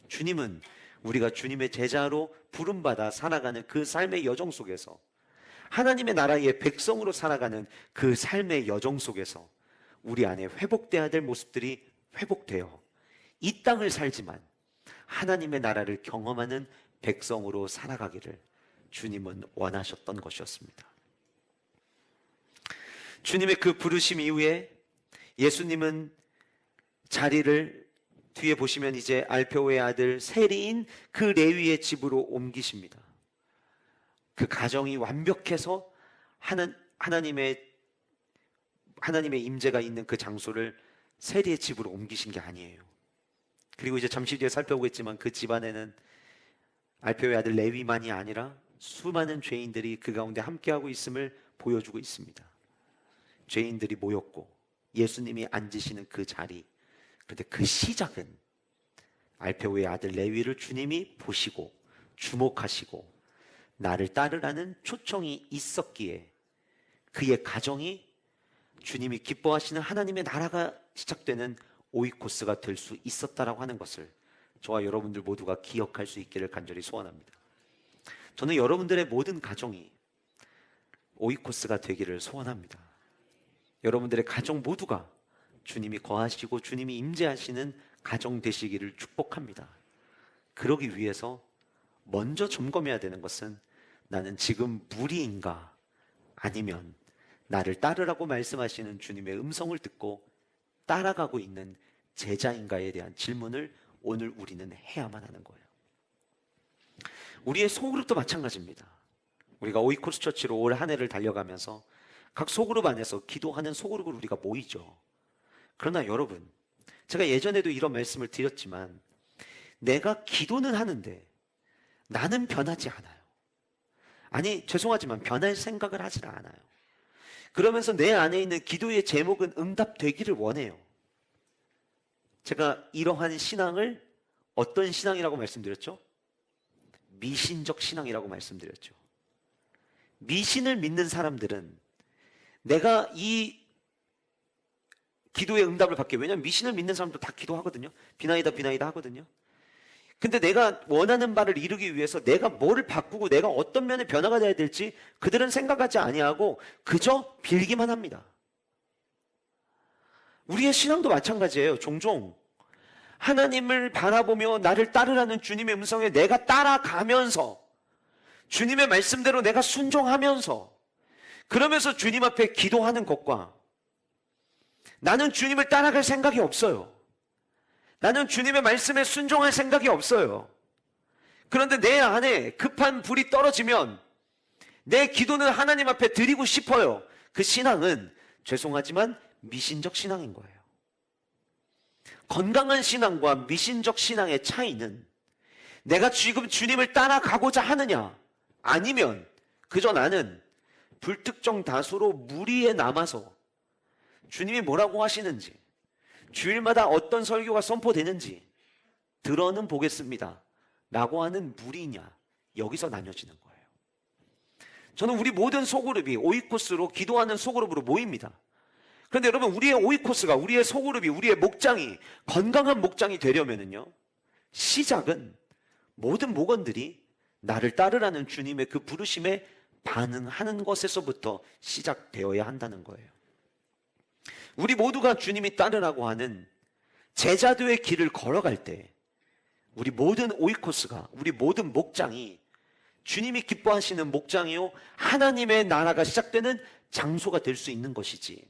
주님은 우리가 주님의 제자로 부름받아 살아가는 그 삶의 여정 속에서, 하나님의 나라의 백성으로 살아가는 그 삶의 여정 속에서 우리 안에 회복돼야 될 모습들이 회복되어 이 땅을 살지만 하나님의 나라를 경험하는 백성으로 살아가기를 주님은 원하셨던 것이었습니다. 주님의 그 부르심 이후에 예수님은 자리를 뒤에 보시면 이제 알페오의 아들 세리인 그 레위의 집으로 옮기십니다. 그 가정이 완벽해서 하나님의 임재가 있는 그 장소를 세리의 집으로 옮기신 게 아니에요. 그리고 이제 잠시 뒤에 살펴보겠지만 그 집안에는 알페오의 아들 레위만이 아니라 수많은 죄인들이 그 가운데 함께하고 있음을 보여주고 있습니다. 죄인들이 모였고 예수님이 앉으시는 그 자리, 그런데 그 시작은 알페오의 아들 레위를 주님이 보시고 주목하시고 나를 따르라는 초청이 있었기에 그의 가정이 주님이 기뻐하시는 하나님의 나라가 시작되는 오이코스가 될 수 있었다라고 하는 것을 저와 여러분들 모두가 기억할 수 있기를 간절히 소원합니다. 저는 여러분들의 모든 가정이 오이코스가 되기를 소원합니다. 여러분들의 가정 모두가 주님이 거하시고 주님이 임재하시는 가정 되시기를 축복합니다. 그러기 위해서 먼저 점검해야 되는 것은 나는 지금 무리인가, 아니면 나를 따르라고 말씀하시는 주님의 음성을 듣고 따라가고 있는 제자인가에 대한 질문을 오늘 우리는 해야만 하는 거예요. 우리의 소그룹도 마찬가지입니다. 우리가 오이코스 처치로 올 한 해를 달려가면서 각 소그룹 안에서 기도하는 소그룹을 우리가 모이죠. 그러나 여러분, 제가 예전에도 이런 말씀을 드렸지만 내가 기도는 하는데 나는 변하지 않아요. 아니, 죄송하지만 변할 생각을 하지 않아요. 그러면서 내 안에 있는 기도의 제목은 응답되기를 원해요. 제가 이러한 신앙을 어떤 신앙이라고 말씀드렸죠? 미신적 신앙이라고 말씀드렸죠. 미신을 믿는 사람들은 내가 이 기도의 응답을 받게, 왜냐하면 미신을 믿는 사람도 다 기도하거든요. 비나이다 비나이다 하거든요. 근데 내가 원하는 바를 이루기 위해서 내가 뭐를 바꾸고 내가 어떤 면의 변화가 돼야 될지 그들은 생각하지 아니하고 그저 빌기만 합니다. 우리의 신앙도 마찬가지예요. 종종 하나님을 바라보며 나를 따르라는 주님의 음성에 내가 따라가면서 주님의 말씀대로 내가 순종하면서 그러면서 주님 앞에 기도하는 것과, 나는 주님을 따라갈 생각이 없어요. 나는 주님의 말씀에 순종할 생각이 없어요. 그런데 내 안에 급한 불이 떨어지면 내 기도는 하나님 앞에 드리고 싶어요. 그 신앙은 죄송하지만 미신적 신앙인 거예요. 건강한 신앙과 미신적 신앙의 차이는 내가 지금 주님을 따라가고자 하느냐, 아니면 그저 나는 불특정 다수로 무리에 남아서 주님이 뭐라고 하시는지, 주일마다 어떤 설교가 선포되는지 들어는 보겠습니다 라고 하는 무리냐, 여기서 나뉘어지는 거예요. 저는 우리 모든 소그룹이 오이코스로 기도하는 소그룹으로 모입니다. 그런데 여러분, 우리의 오이코스가, 우리의 소그룹이, 우리의 목장이 건강한 목장이 되려면은요, 시작은 모든 목원들이 나를 따르라는 주님의 그 부르심에 반응하는 것에서부터 시작되어야 한다는 거예요. 우리 모두가 주님이 따르라고 하는 제자도의 길을 걸어갈 때 우리 모든 오이코스가, 우리 모든 목장이 주님이 기뻐하시는 목장이요, 하나님의 나라가 시작되는 장소가 될 수 있는 것이지,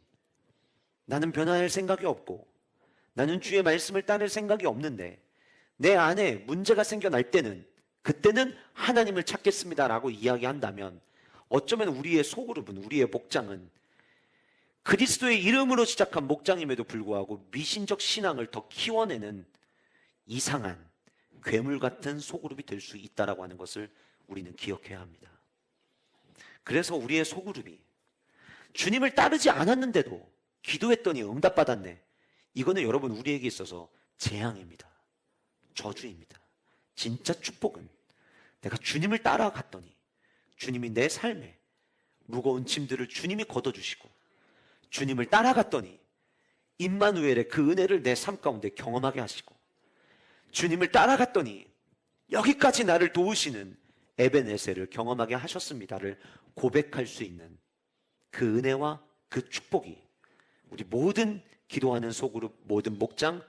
나는 변화할 생각이 없고 나는 주의 말씀을 따를 생각이 없는데 내 안에 문제가 생겨날 때는 그때는 하나님을 찾겠습니다라고 이야기한다면, 어쩌면 우리의 소그룹은, 우리의 목장은 그리스도의 이름으로 시작한 목장임에도 불구하고 미신적 신앙을 더 키워내는 이상한 괴물 같은 소그룹이 될 수 있다라고 하는 것을 우리는 기억해야 합니다. 그래서 우리의 소그룹이 주님을 따르지 않았는데도 기도했더니 응답받았네. 이거는 여러분 우리에게 있어서 재앙입니다. 저주입니다. 진짜 축복은 내가 주님을 따라갔더니 주님이 내 삶에 무거운 짐들을 주님이 걷어주시고, 주님을 따라갔더니 임마누엘의 그 은혜를 내 삶 가운데 경험하게 하시고, 주님을 따라갔더니 여기까지 나를 도우시는 에베네셀을 경험하게 하셨습니다를 고백할 수 있는 그 은혜와 그 축복이 우리 모든 기도하는 소그룹, 모든 목장,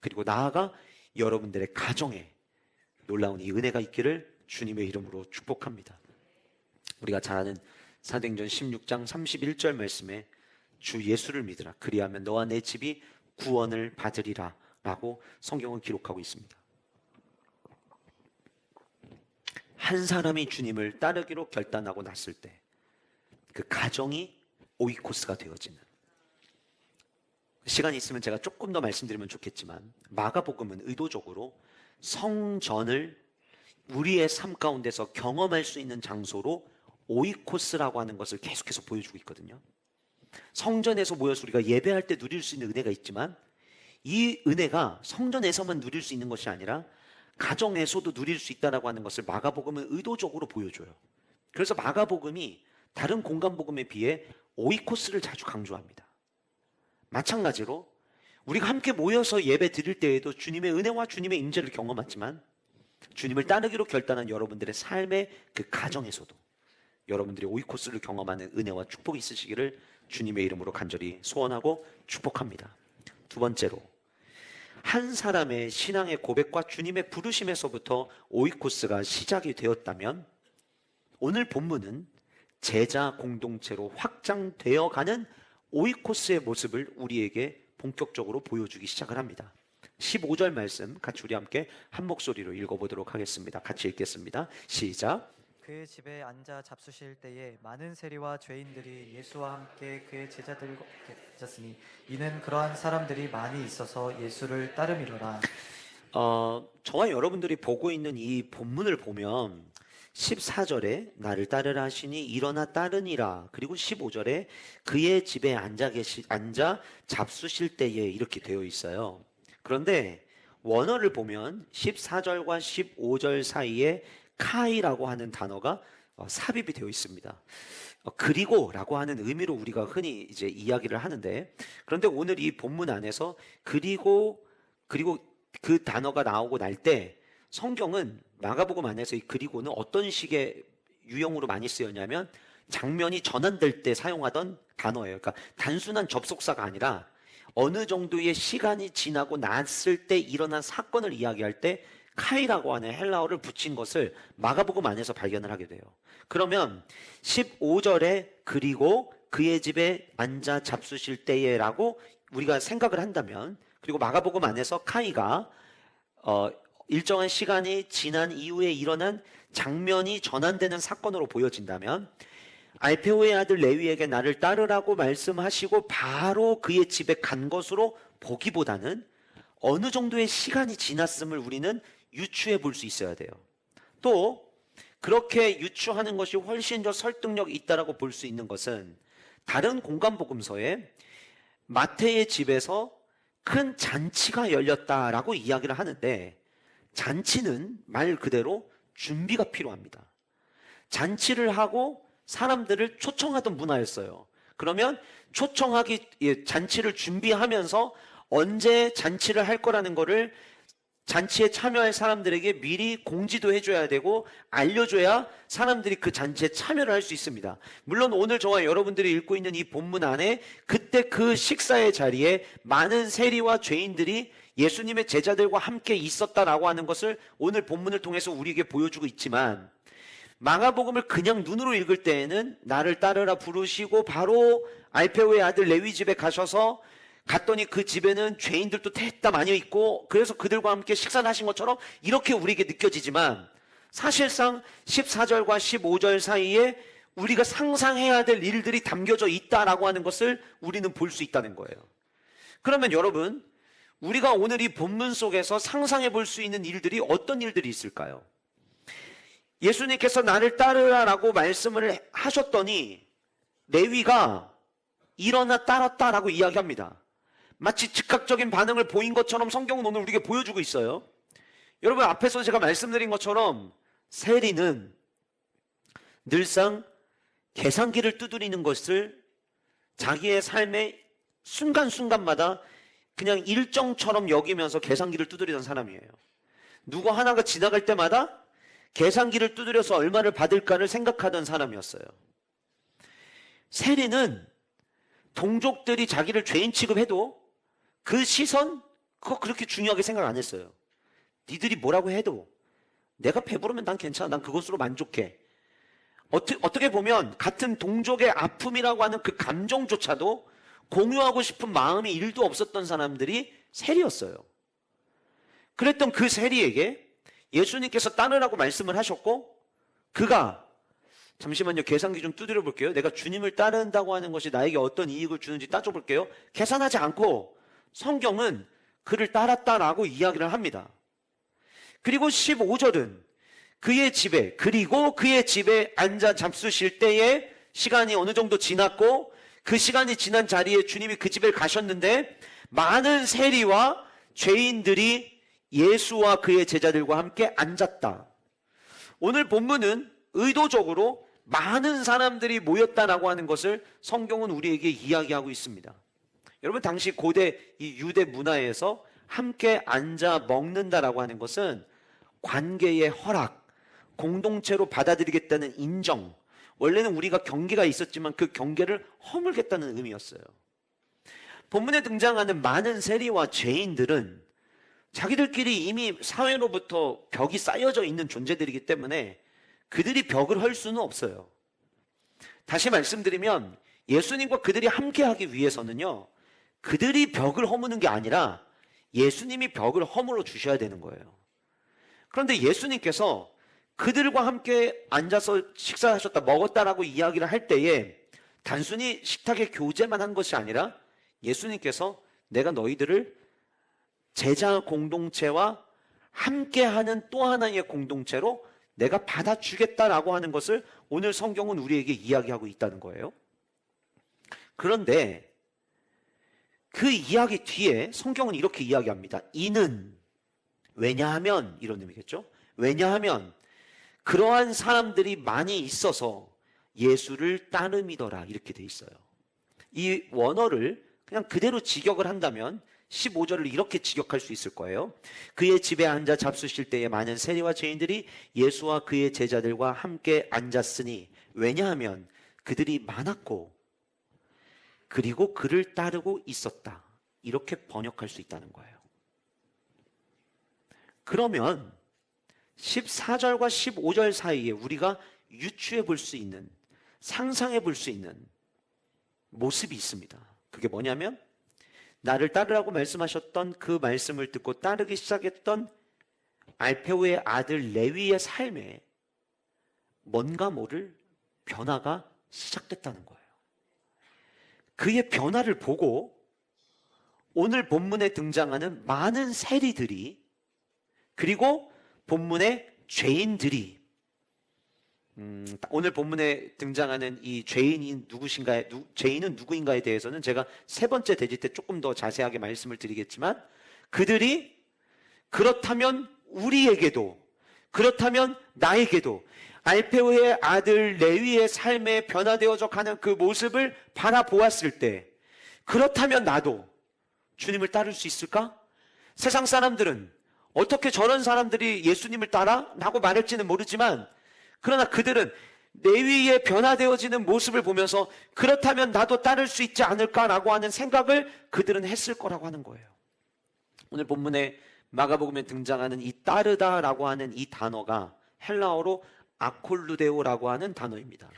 그리고 나아가 여러분들의 가정에 놀라운 이 은혜가 있기를 주님의 이름으로 축복합니다. 우리가 잘 아는 사도행전 16장 31절 말씀에 주 예수를 믿으라 그리하면 너와 내 집이 구원을 받으리라 라고 성경은 기록하고 있습니다. 한 사람이 주님을 따르기로 결단하고 났을 때 그 가정이 오이코스가 되어지는, 시간이 있으면 제가 조금 더 말씀드리면 좋겠지만 마가복음은 의도적으로 성전을 우리의 삶 가운데서 경험할 수 있는 장소로 오이코스라고 하는 것을 계속해서 보여주고 있거든요. 성전에서 모여서 우리가 예배할 때 누릴 수 있는 은혜가 있지만 이 은혜가 성전에서만 누릴 수 있는 것이 아니라 가정에서도 누릴 수 있다라고 하는 것을 마가복음은 의도적으로 보여줘요. 그래서 마가복음이 다른 공간복음에 비해 오이코스를 자주 강조합니다. 마찬가지로 우리가 함께 모여서 예배 드릴 때에도 주님의 은혜와 주님의 임재를 경험하지만 주님을 따르기로 결단한 여러분들의 삶의 그 가정에서도 여러분들이 오이코스를 경험하는 은혜와 축복이 있으시기를 주님의 이름으로 간절히 소원하고 축복합니다. 두 번째로, 한 사람의 신앙의 고백과 주님의 부르심에서부터 오이코스가 시작이 되었다면 오늘 본문은 제자 공동체로 확장되어 가는 오이코스의 모습을 우리에게 본격적으로 보여주기 시작을 합니다. 15절 말씀 같이 우리 함께 한 목소리로 읽어보도록 하겠습니다. 같이 읽겠습니다. 시작. 그의 집에 앉아 잡수실 때에 많은 세리와 죄인들이 예수와 함께 그의 제자들과 계셨으니 이는 그러한 사람들이 많이 있어서 예수를 따름이로라. 저와 여러분들이 보고 있는 이 본문을 보면 14절에 나를 따르라 하시니 일어나 따르니라, 그리고 15절에 그의 집에 앉아 잡수실 때에 이렇게 되어 있어요. 그런데 원어를 보면 14절과 15절 사이에 카이라고 하는 단어가 삽입이 되어 있습니다. 그리고라고 하는 의미로 우리가 흔히 이제 이야기를 하는데, 그런데 오늘 이 본문 안에서 그리고 그 단어가 나오고 날 때 성경은 마가복음 안에서 이 그리고는 어떤 식의 유형으로 많이 쓰였냐면 장면이 전환될 때 사용하던 단어예요. 그러니까 단순한 접속사가 아니라 어느 정도의 시간이 지나고 났을 때 일어난 사건을 이야기할 때 카이라고 하는 헬라어를 붙인 것을 마가복음 안에서 발견을 하게 돼요. 그러면 15절에 그리고 그의 집에 앉아 잡수실 때에라고 우리가 생각을 한다면, 그리고 마가복음 안에서 카이가 일정한 시간이 지난 이후에 일어난 장면이 전환되는 사건으로 보여진다면, 알페오의 아들 레위에게 나를 따르라고 말씀하시고 바로 그의 집에 간 것으로 보기보다는 어느 정도의 시간이 지났음을 우리는 유추해 볼 수 있어야 돼요. 또 그렇게 유추하는 것이 훨씬 더 설득력이 있다라고 볼 수 있는 것은 다른 공간복음서에 마태의 집에서 큰 잔치가 열렸다라고 이야기를 하는데, 잔치는 말 그대로 준비가 필요합니다. 잔치를 하고 사람들을 초청하던 문화였어요. 그러면 잔치를 준비하면서 언제 잔치를 할 거라는 거를 잔치에 참여할 사람들에게 미리 공지도 해줘야 되고 알려줘야 사람들이 그 잔치에 참여를 할 수 있습니다. 물론 오늘 저와 여러분들이 읽고 있는 이 본문 안에 그때 그 식사의 자리에 많은 세리와 죄인들이 예수님의 제자들과 함께 있었다라고 하는 것을 오늘 본문을 통해서 우리에게 보여주고 있지만, 마가복음을 그냥 눈으로 읽을 때에는 나를 따르라 부르시고 바로 알페오의 아들 레위 집에 갔더니 그 집에는 죄인들도 대다 많이 있고 그래서 그들과 함께 식사를 하신 것처럼 이렇게 우리에게 느껴지지만, 사실상 14절과 15절 사이에 우리가 상상해야 될 일들이 담겨져 있다라고 하는 것을 우리는 볼 수 있다는 거예요. 그러면 여러분, 우리가 오늘 이 본문 속에서 상상해 볼 수 있는 일들이 어떤 일들이 있을까요? 예수님께서 나를 따르라라고 말씀을 하셨더니 레위가 일어나 따랐다라고 이야기합니다. 마치 즉각적인 반응을 보인 것처럼 성경은 오늘 우리에게 보여주고 있어요. 여러분, 앞에서 제가 말씀드린 것처럼 세리는 늘상 계산기를 두드리는 것을 자기의 삶의 순간순간마다 그냥 일정처럼 여기면서 계산기를 두드리던 사람이에요. 누구 하나가 지나갈 때마다 계산기를 두드려서 얼마를 받을까를 생각하던 사람이었어요. 세리는 동족들이 자기를 죄인 취급해도 그 시선, 그거 그렇게 중요하게 생각 안 했어요. 니들이 뭐라고 해도 내가 배부르면 난 괜찮아. 난 그것으로 만족해. 어떻게 보면 같은 동족의 아픔이라고 하는 그 감정조차도 공유하고 싶은 마음이 1도 없었던 사람들이 세리였어요. 그랬던 그 세리에게 예수님께서 따르라고 말씀을 하셨고, 그가 잠시만요, 계산기 좀 두드려 볼게요. 내가 주님을 따른다고 하는 것이 나에게 어떤 이익을 주는지 따져볼게요. 계산하지 않고 성경은 그를 따랐다라고 이야기를 합니다. 그리고 15절은 그리고 그의 집에 앉아 잡수실 때에 시간이 어느 정도 지났고, 그 시간이 지난 자리에 주님이 그 집에 가셨는데 많은 세리와 죄인들이 예수와 그의 제자들과 함께 앉았다. 오늘 본문은 의도적으로 많은 사람들이 모였다라고 하는 것을 성경은 우리에게 이야기하고 있습니다. 여러분, 당시 고대 이 유대 문화에서 함께 앉아 먹는다라고 하는 것은 관계의 허락, 공동체로 받아들이겠다는 인정, 원래는 우리가 경계가 있었지만 그 경계를 허물겠다는 의미였어요. 본문에 등장하는 많은 세리와 죄인들은 자기들끼리 이미 사회로부터 벽이 쌓여져 있는 존재들이기 때문에 그들이 벽을 헐 수는 없어요. 다시 말씀드리면 예수님과 그들이 함께하기 위해서는요, 그들이 벽을 허무는 게 아니라 예수님이 벽을 허물어 주셔야 되는 거예요. 그런데 예수님께서 그들과 함께 앉아서 식사하셨다, 먹었다라고 이야기를 할 때에 단순히 식탁의 교제만 한 것이 아니라 예수님께서 내가 너희들을 제자 공동체와 함께하는 또 하나의 공동체로 내가 받아주겠다라고 하는 것을 오늘 성경은 우리에게 이야기하고 있다는 거예요. 그런데 그 이야기 뒤에 성경은 이렇게 이야기합니다. 이는, 왜냐하면, 이런 의미겠죠? 왜냐하면 그러한 사람들이 많이 있어서 예수를 따름이더라, 이렇게 돼 있어요. 이 원어를 그냥 그대로 직역을 한다면 15절을 이렇게 직역할 수 있을 거예요. 그의 집에 앉아 잡수실 때에 많은 세리와 죄인들이 예수와 그의 제자들과 함께 앉았으니, 왜냐하면 그들이 많았고 그리고 그를 따르고 있었다, 이렇게 번역할 수 있다는 거예요. 그러면 14절과 15절 사이에 우리가 유추해 볼 수 있는, 상상해 볼 수 있는 모습이 있습니다. 그게 뭐냐면 나를 따르라고 말씀하셨던 그 말씀을 듣고 따르기 시작했던 알페오의 아들 레위의 삶에 뭔가 모를 변화가 시작됐다는 거예요. 그의 변화를 보고 오늘 본문에 등장하는 많은 세리들이, 그리고 본문의 죄인들이, 오늘 본문에 등장하는 이 죄인은 누구인가에 대해서는 제가 세 번째 대지 때 조금 더 자세하게 말씀을 드리겠지만, 그들이 그렇다면 우리에게도, 그렇다면 나에게도 알페오의 아들 레위의 삶에 변화되어져 가는 그 모습을 바라보았을 때, 그렇다면 나도 주님을 따를 수 있을까? 세상 사람들은 어떻게 저런 사람들이 예수님을 따라? 라고 말할지는 모르지만, 그러나 그들은 레위의 변화되어지는 모습을 보면서 그렇다면 나도 따를 수 있지 않을까라고 하는 생각을 그들은 했을 거라고 하는 거예요. 오늘 본문에 마가복음에 등장하는 이 따르다라고 하는 이 단어가 헬라어로 아콜루데오라고 하는 단어입니다.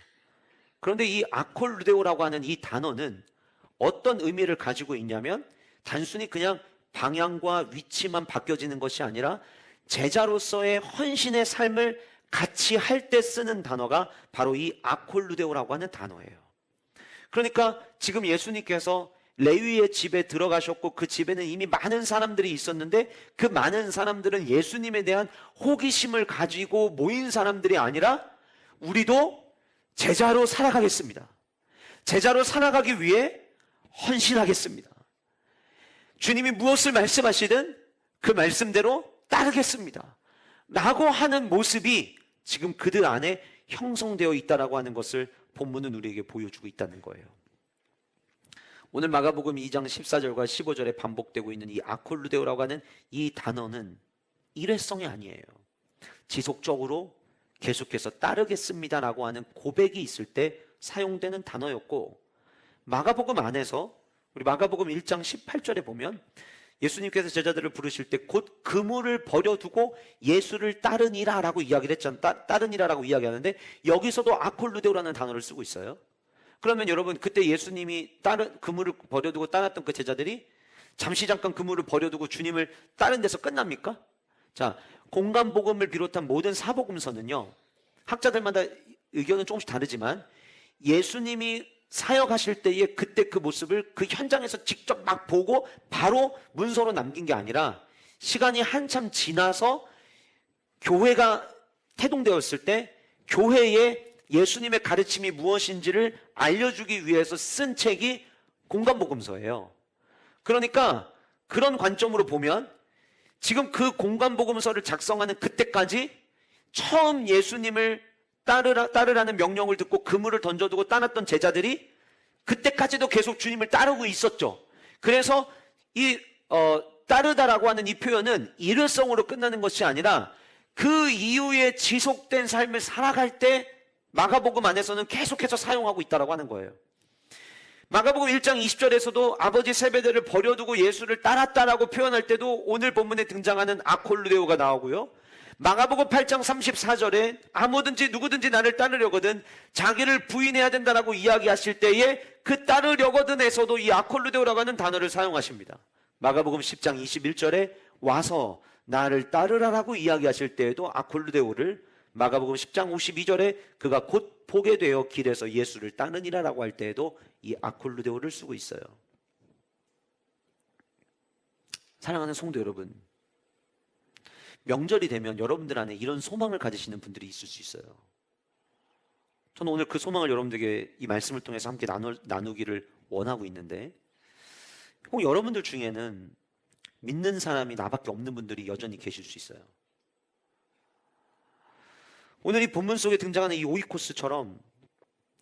그런데 이 아콜루데오라고 하는 이 단어는 어떤 의미를 가지고 있냐면, 단순히 그냥 방향과 위치만 바뀌어지는 것이 아니라 제자로서의 헌신의 삶을 같이 할 때 쓰는 단어가 바로 이 아콜루데오라고 하는 단어예요. 그러니까 지금 예수님께서 레위의 집에 들어가셨고 그 집에는 이미 많은 사람들이 있었는데, 그 많은 사람들은 예수님에 대한 호기심을 가지고 모인 사람들이 아니라 우리도 제자로 살아가겠습니다, 제자로 살아가기 위해 헌신하겠습니다. 주님이 무엇을 말씀하시든 그 말씀대로 따르겠습니다. 라고 하는 모습이 지금 그들 안에 형성되어 있다라고 하는 것을 본문은 우리에게 보여주고 있다는 거예요. 오늘 마가복음 2장 14절과 15절에 반복되고 있는 이 아콜루데오라고 하는 이 단어는 일회성이 아니에요. 지속적으로 계속해서 따르겠습니다라고 하는 고백이 있을 때 사용되는 단어였고, 마가복음 안에서 우리 마가복음 1장 18절에 보면 예수님께서 제자들을 부르실 때 곧 그물을 버려두고 예수를 따르니라 라고 이야기를 했잖아요. 따르니라 라고 이야기하는데 여기서도 아콜루데오라는 단어를 쓰고 있어요. 그러면 여러분, 그때 예수님이 그물을 버려두고 따랐던 그 제자들이 잠깐 그물을 버려두고 주님을 따른 데서 끝납니까? 자, 공간복음을 비롯한 모든 사복음서는요, 학자들마다 의견은 조금씩 다르지만 예수님이 사역하실 때에 그때 그 모습을 그 현장에서 직접 막 보고 바로 문서로 남긴 게 아니라 시간이 한참 지나서 교회가 태동되었을 때 교회에 예수님의 가르침이 무엇인지를 알려주기 위해서 쓴 책이 공간복음서예요. 그러니까 그런 관점으로 보면 지금 그 공간복음서를 작성하는 그때까지 처음 예수님을 따르라는 명령을 듣고 그물을 던져두고 따랐던 제자들이 그때까지도 계속 주님을 따르고 있었죠. 그래서 이 따르다라고 하는 이 표현은 일회성으로 끝나는 것이 아니라 그 이후에 지속된 삶을 살아갈 때 마가복음 안에서는 계속해서 사용하고 있다라고 하는 거예요. 마가복음 1장 20절에서도 아버지 세베대를 버려두고 예수를 따랐다라고 표현할 때도 오늘 본문에 등장하는 아콜루데오가 나오고요. 마가복음 8장 34절에 아무든지 누구든지 나를 따르려거든 자기를 부인해야 된다라고 이야기하실 때에 그 따르려거든에서도 이 아콜루데오라고 하는 단어를 사용하십니다. 마가복음 10장 21절에 와서 나를 따르라라고 이야기하실 때에도 아콜루데오를, 마가복음 10장 52절에 그가 곧 보게 되어 길에서 예수를 따르니라라고 할 때에도 이 아콜루데오를 쓰고 있어요. 사랑하는 성도 여러분, 명절이 되면 여러분들 안에 이런 소망을 가지시는 분들이 있을 수 있어요. 저는 오늘 그 소망을 여러분들에게 이 말씀을 통해서 함께 나누기를 원하고 있는데, 혹 여러분들 중에는 믿는 사람이 나밖에 없는 분들이 여전히 계실 수 있어요. 오늘 이 본문 속에 등장하는 이 오이코스처럼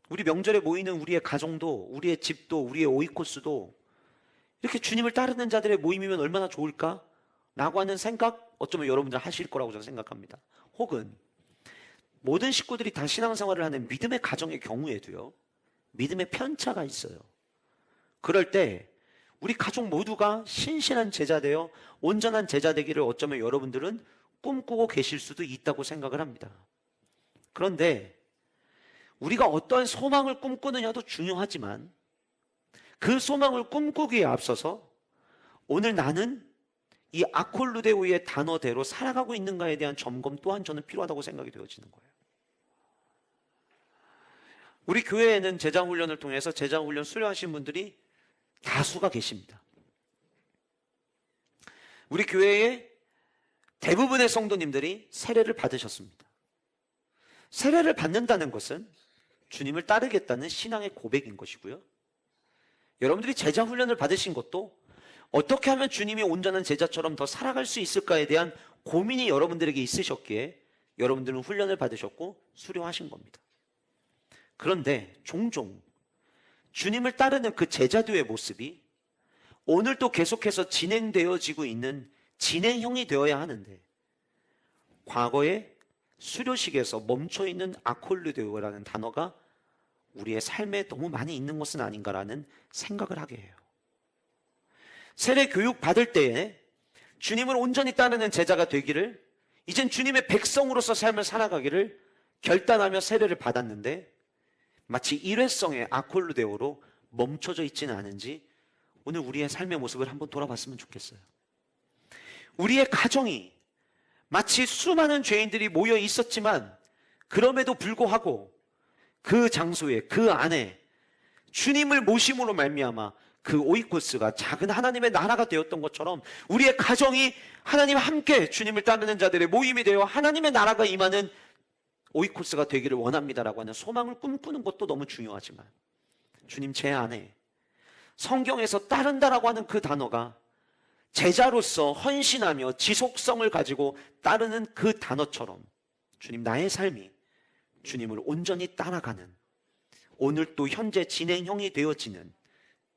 우리 명절에 모이는 우리의 가정도, 우리의 집도, 우리의 오이코스도 이렇게 주님을 따르는 자들의 모임이면 얼마나 좋을까? 라고 하는 생각 어쩌면 여러분들 하실 거라고 저는 생각합니다. 혹은 모든 식구들이 다 신앙생활을 하는 믿음의 가정의 경우에도요, 믿음의 편차가 있어요. 그럴 때 우리 가족 모두가 신실한 제자 되어 온전한 제자 되기를 어쩌면 여러분들은 꿈꾸고 계실 수도 있다고 생각을 합니다. 그런데 우리가 어떠한 소망을 꿈꾸느냐도 중요하지만 그 소망을 꿈꾸기에 앞서서 오늘 나는 이 아콜루데오의 단어대로 살아가고 있는가에 대한 점검 또한 저는 필요하다고 생각이 되어지는 거예요. 우리 교회에는 제자훈련을 통해서 제자훈련 수료하신 분들이 다수가 계십니다. 우리 교회의 대부분의 성도님들이 세례를 받으셨습니다. 세례를 받는다는 것은 주님을 따르겠다는 신앙의 고백인 것이고요. 여러분들이 제자훈련을 받으신 것도 어떻게 하면 주님이 온전한 제자처럼 더 살아갈 수 있을까에 대한 고민이 여러분들에게 있으셨기에 여러분들은 훈련을 받으셨고 수료하신 겁니다. 그런데 종종 주님을 따르는 그 제자들의 모습이 오늘도 계속해서 진행되어지고 있는 진행형이 되어야 하는데 과거에 수료식에서 멈춰있는 아콜루데오라는 단어가 우리의 삶에 너무 많이 있는 것은 아닌가라는 생각을 하게 해요. 세례 교육 받을 때에 주님을 온전히 따르는 제자가 되기를, 이젠 주님의 백성으로서 삶을 살아가기를 결단하며 세례를 받았는데 마치 일회성의 아콜루데오로 멈춰져 있지는 않은지 오늘 우리의 삶의 모습을 한번 돌아봤으면 좋겠어요. 우리의 가정이 마치 수많은 죄인들이 모여 있었지만 그럼에도 불구하고 그 장소에, 그 안에 주님을 모심으로 말미암아 그 오이코스가 작은 하나님의 나라가 되었던 것처럼 우리의 가정이 하나님 함께 주님을 따르는 자들의 모임이 되어 하나님의 나라가 임하는 오이코스가 되기를 원합니다라고 하는 소망을 꿈꾸는 것도 너무 중요하지만 주님 제 안에 성경에서 따른다라고 하는 그 단어가 제자로서 헌신하며 지속성을 가지고 따르는 그 단어처럼 주님, 나의 삶이 주님을 온전히 따라가는, 오늘 또 현재 진행형이 되어지는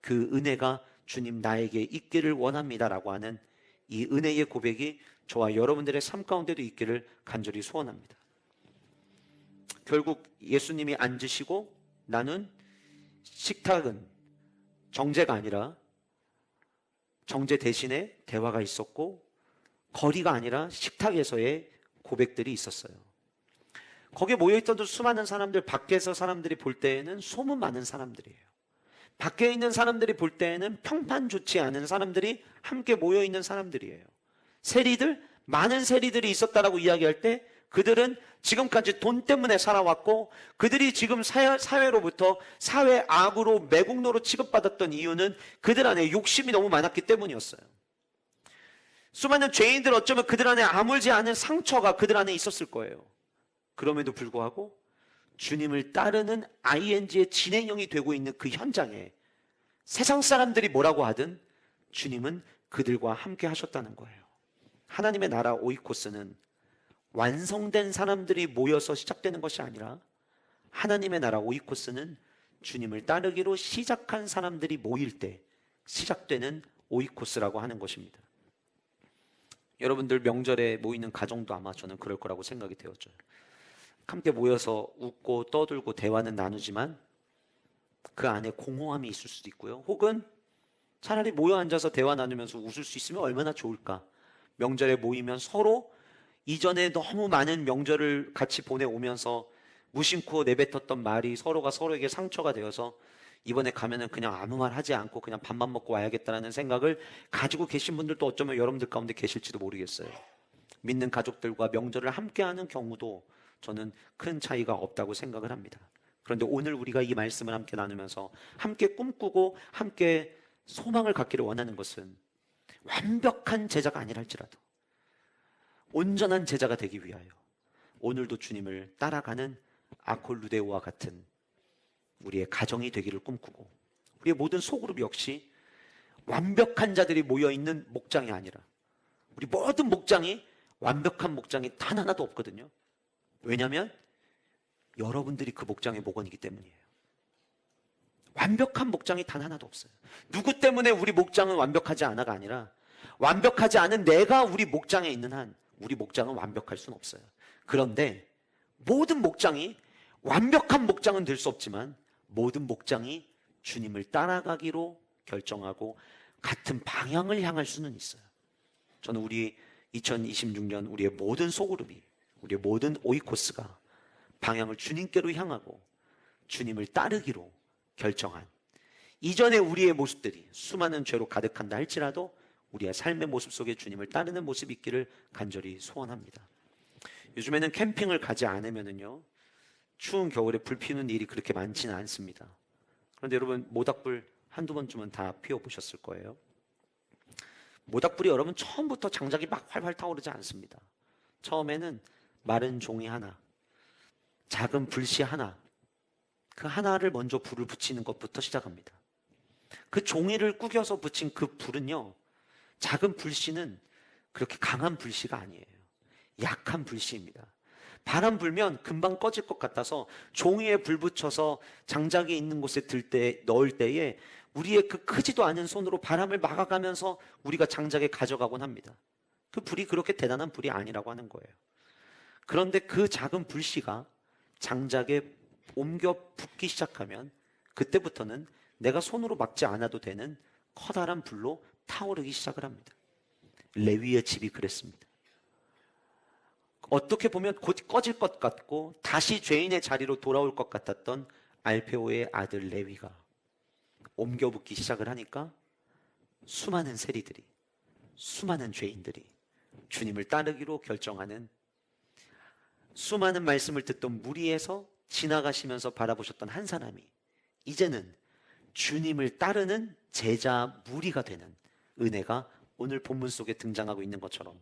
그 은혜가 주님 나에게 있기를 원합니다라고 하는 이 은혜의 고백이 저와 여러분들의 삶 가운데도 있기를 간절히 소원합니다. 결국 예수님이 앉으시고 나눈 식탁은 정제가 아니라 정제 대신에 대화가 있었고, 거리가 아니라 식탁에서의 고백들이 있었어요. 거기에 모여있던 수많은 사람들, 밖에서 사람들이 볼 때에는 소문 많은 사람들이에요. 밖에 있는 사람들이 볼 때에는 평판 좋지 않은 사람들이 함께 모여있는 사람들이에요. 세리들, 많은 세리들이 있었다라고 이야기할 때 그들은 지금까지 돈 때문에 살아왔고, 그들이 지금 사회로부터 사회 악으로 매국노로 취급받았던 이유는 그들 안에 욕심이 너무 많았기 때문이었어요. 수많은 죄인들, 어쩌면 그들 안에 아물지 않은 상처가 그들 안에 있었을 거예요. 그럼에도 불구하고 주님을 따르는 ING의 진행형이 되고 있는 그 현장에 세상 사람들이 뭐라고 하든 주님은 그들과 함께 하셨다는 거예요. 하나님의 나라 오이코스는 완성된 사람들이 모여서 시작되는 것이 아니라, 하나님의 나라 오이코스는 주님을 따르기로 시작한 사람들이 모일 때 시작되는 오이코스라고 하는 것입니다. 여러분들 명절에 모이는 가정도 아마 저는 그럴 거라고 생각이 되었죠. 함께 모여서 웃고 떠들고 대화는 나누지만 그 안에 공허함이 있을 수도 있고요. 혹은 차라리 모여 앉아서 대화 나누면서 웃을 수 있으면 얼마나 좋을까. 명절에 모이면 서로 이전에 너무 많은 명절을 같이 보내오면서 무심코 내뱉었던 말이 서로가 서로에게 상처가 되어서 이번에 가면은 그냥 아무 말 하지 않고 그냥 밥만 먹고 와야겠다라는 생각을 가지고 계신 분들도 어쩌면 여러분들 가운데 계실지도 모르겠어요. 믿는 가족들과 명절을 함께하는 경우도 저는 큰 차이가 없다고 생각을 합니다. 그런데 오늘 우리가 이 말씀을 함께 나누면서 함께 꿈꾸고 함께 소망을 갖기를 원하는 것은 완벽한 제자가 아니라 할지라도 온전한 제자가 되기 위하여 오늘도 주님을 따라가는 아콜루데오와 같은 우리의 가정이 되기를 꿈꾸고, 우리의 모든 소그룹 역시 완벽한 자들이 모여있는 목장이 아니라, 우리 모든 목장이 완벽한 목장이 단 하나도 없거든요. 왜냐하면 여러분들이 그 목장의 목원이기 때문이에요. 완벽한 목장이 단 하나도 없어요. 누구 때문에 우리 목장은 완벽하지 않아가 아니라, 완벽하지 않은 내가 우리 목장에 있는 한 우리 목장은 완벽할 수는 없어요. 그런데 모든 목장이 완벽한 목장은 될 수 없지만 모든 목장이 주님을 따라가기로 결정하고 같은 방향을 향할 수는 있어요. 저는 우리 2026년 우리의 모든 소그룹이, 우리의 모든 오이코스가 방향을 주님께로 향하고 주님을 따르기로 결정한, 이전에 우리의 모습들이 수많은 죄로 가득한다 할지라도 우리의 삶의 모습 속에 주님을 따르는 모습이 있기를 간절히 소원합니다. 요즘에는 캠핑을 가지 않으면요, 추운 겨울에 불 피우는 일이 그렇게 많지는 않습니다. 그런데 여러분, 모닥불 한두 번쯤은 다 피워보셨을 거예요. 모닥불이 여러분 처음부터 장작이 막 활활 타오르지 않습니다. 처음에는 마른 종이 하나, 작은 불씨 하나, 그 하나를 먼저 불을 붙이는 것부터 시작합니다. 그 종이를 구겨서 붙인 그 불은요, 작은 불씨는 그렇게 강한 불씨가 아니에요. 약한 불씨입니다. 바람 불면 금방 꺼질 것 같아서 종이에 불 붙여서 장작이 있는 곳에 넣을 때에 우리의 그 크지도 않은 손으로 바람을 막아가면서 우리가 장작에 가져가곤 합니다. 그 불이 그렇게 대단한 불이 아니라고 하는 거예요. 그런데 그 작은 불씨가 장작에 옮겨 붙기 시작하면 그때부터는 내가 손으로 막지 않아도 되는 커다란 불로 타오르기 시작을 합니다. 레위의 집이 그랬습니다. 어떻게 보면 곧 꺼질 것 같고 다시 죄인의 자리로 돌아올 것 같았던 알페오의 아들 레위가 옮겨 붙기 시작을 하니까 수많은 세리들이, 수많은 죄인들이 주님을 따르기로 결정하는, 수많은 말씀을 듣던 무리에서 지나가시면서 바라보셨던 한 사람이 이제는 주님을 따르는 제자 무리가 되는 은혜가 오늘 본문 속에 등장하고 있는 것처럼,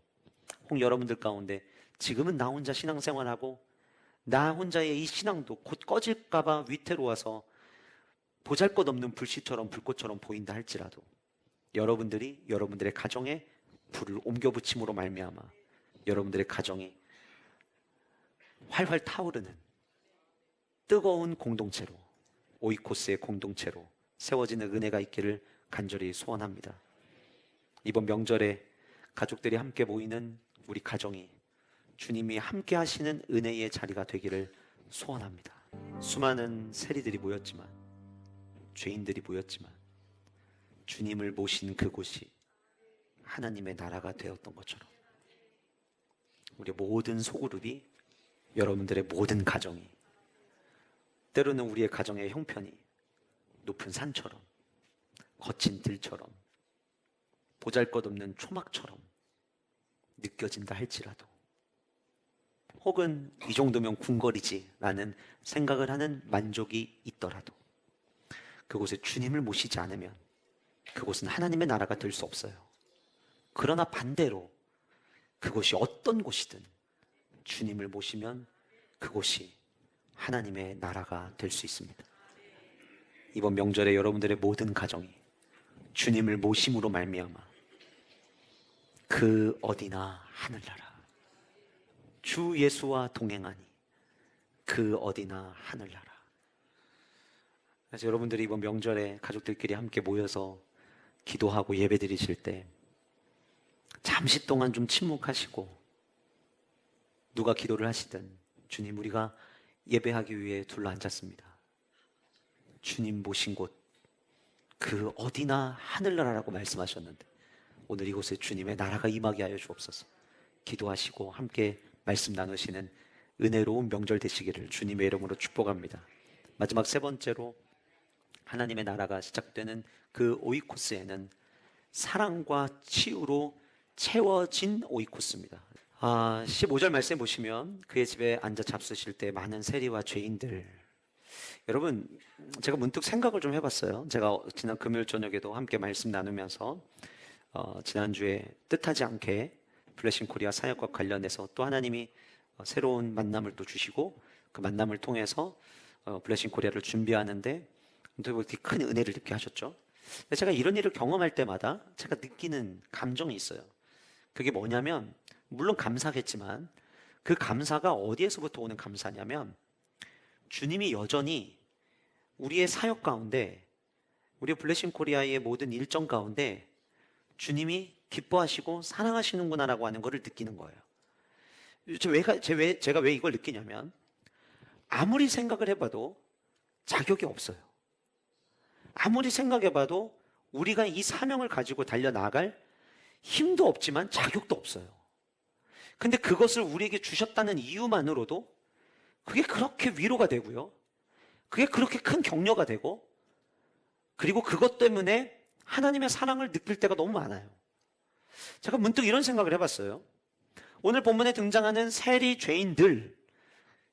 혹 여러분들 가운데 지금은 나 혼자 신앙생활하고 나 혼자의 이 신앙도 곧 꺼질까봐 위태로워서 보잘것없는 불씨처럼 불꽃처럼 보인다 할지라도 여러분들이 여러분들의 가정에 불을 옮겨 붙임으로 말미암아 여러분들의 가정이 활활 타오르는 뜨거운 공동체로, 오이코스의 공동체로 세워지는 은혜가 있기를 간절히 소원합니다. 이번 명절에 가족들이 함께 모이는 우리 가정이 주님이 함께 하시는 은혜의 자리가 되기를 소원합니다. 수많은 세리들이 모였지만, 죄인들이 모였지만 주님을 모신 그곳이 하나님의 나라가 되었던 것처럼 우리 모든 소그룹이, 여러분들의 모든 가정이, 때로는 우리의 가정의 형편이 높은 산처럼, 거친 들처럼, 보잘것없는 초막처럼 느껴진다 할지라도, 혹은 이 정도면 궁궐이지 라는 생각을 하는 만족이 있더라도 그곳에 주님을 모시지 않으면 그곳은 하나님의 나라가 될 수 없어요. 그러나 반대로 그곳이 어떤 곳이든 주님을 모시면 그곳이 하나님의 나라가 될 수 있습니다. 이번 명절에 여러분들의 모든 가정이 주님을 모심으로 말미암아 그 어디나 하늘나라, 주 예수와 동행하니 그 어디나 하늘나라. 그래서 여러분들이 이번 명절에 가족들끼리 함께 모여서 기도하고 예배 드리실 때 잠시 동안 좀 침묵하시고, 누가 기도를 하시든 주님, 우리가 예배하기 위해 둘러 앉았습니다. 주님 모신 곳 그 어디나 하늘나라라고 말씀하셨는데 오늘 이곳에 주님의 나라가 임하게 하여 주옵소서. 기도하시고 함께 말씀 나누시는 은혜로운 명절 되시기를 주님의 이름으로 축복합니다. 마지막 세 번째로, 하나님의 나라가 시작되는 그 오이코스에는 사랑과 치유로 채워진 오이코스입니다. 15절 말씀해 보시면 그의 집에 앉아 잡수실 때 많은 세리와 죄인들. 여러분, 제가 문득 생각을 좀 해봤어요. 제가 지난 금요일 저녁에도 함께 말씀 나누면서 지난주에 뜻하지 않게 블레싱 코리아 사역과 관련해서 또 하나님이 새로운 만남을 또 주시고 그 만남을 통해서 블레싱 코리아를 준비하는데 또 이렇게 큰 은혜를 느끼게 하셨죠. 제가 이런 일을 경험할 때마다 제가 느끼는 감정이 있어요. 그게 뭐냐면, 물론 감사겠지만 그 감사가 어디에서부터 오는 감사냐면, 주님이 여전히 우리의 사역 가운데, 우리 블레싱 코리아의 모든 일정 가운데 주님이 기뻐하시고 사랑하시는구나라고 하는 것을 느끼는 거예요. 제가 왜 이걸 느끼냐면, 아무리 생각을 해봐도 자격이 없어요. 아무리 생각해봐도 우리가 이 사명을 가지고 달려나갈 힘도 없지만 자격도 없어요. 근데 그것을 우리에게 주셨다는 이유만으로도 그게 그렇게 위로가 되고요, 그게 그렇게 큰 격려가 되고, 그리고 그것 때문에 하나님의 사랑을 느낄 때가 너무 많아요. 제가 문득 이런 생각을 해봤어요. 오늘 본문에 등장하는 세리, 죄인들,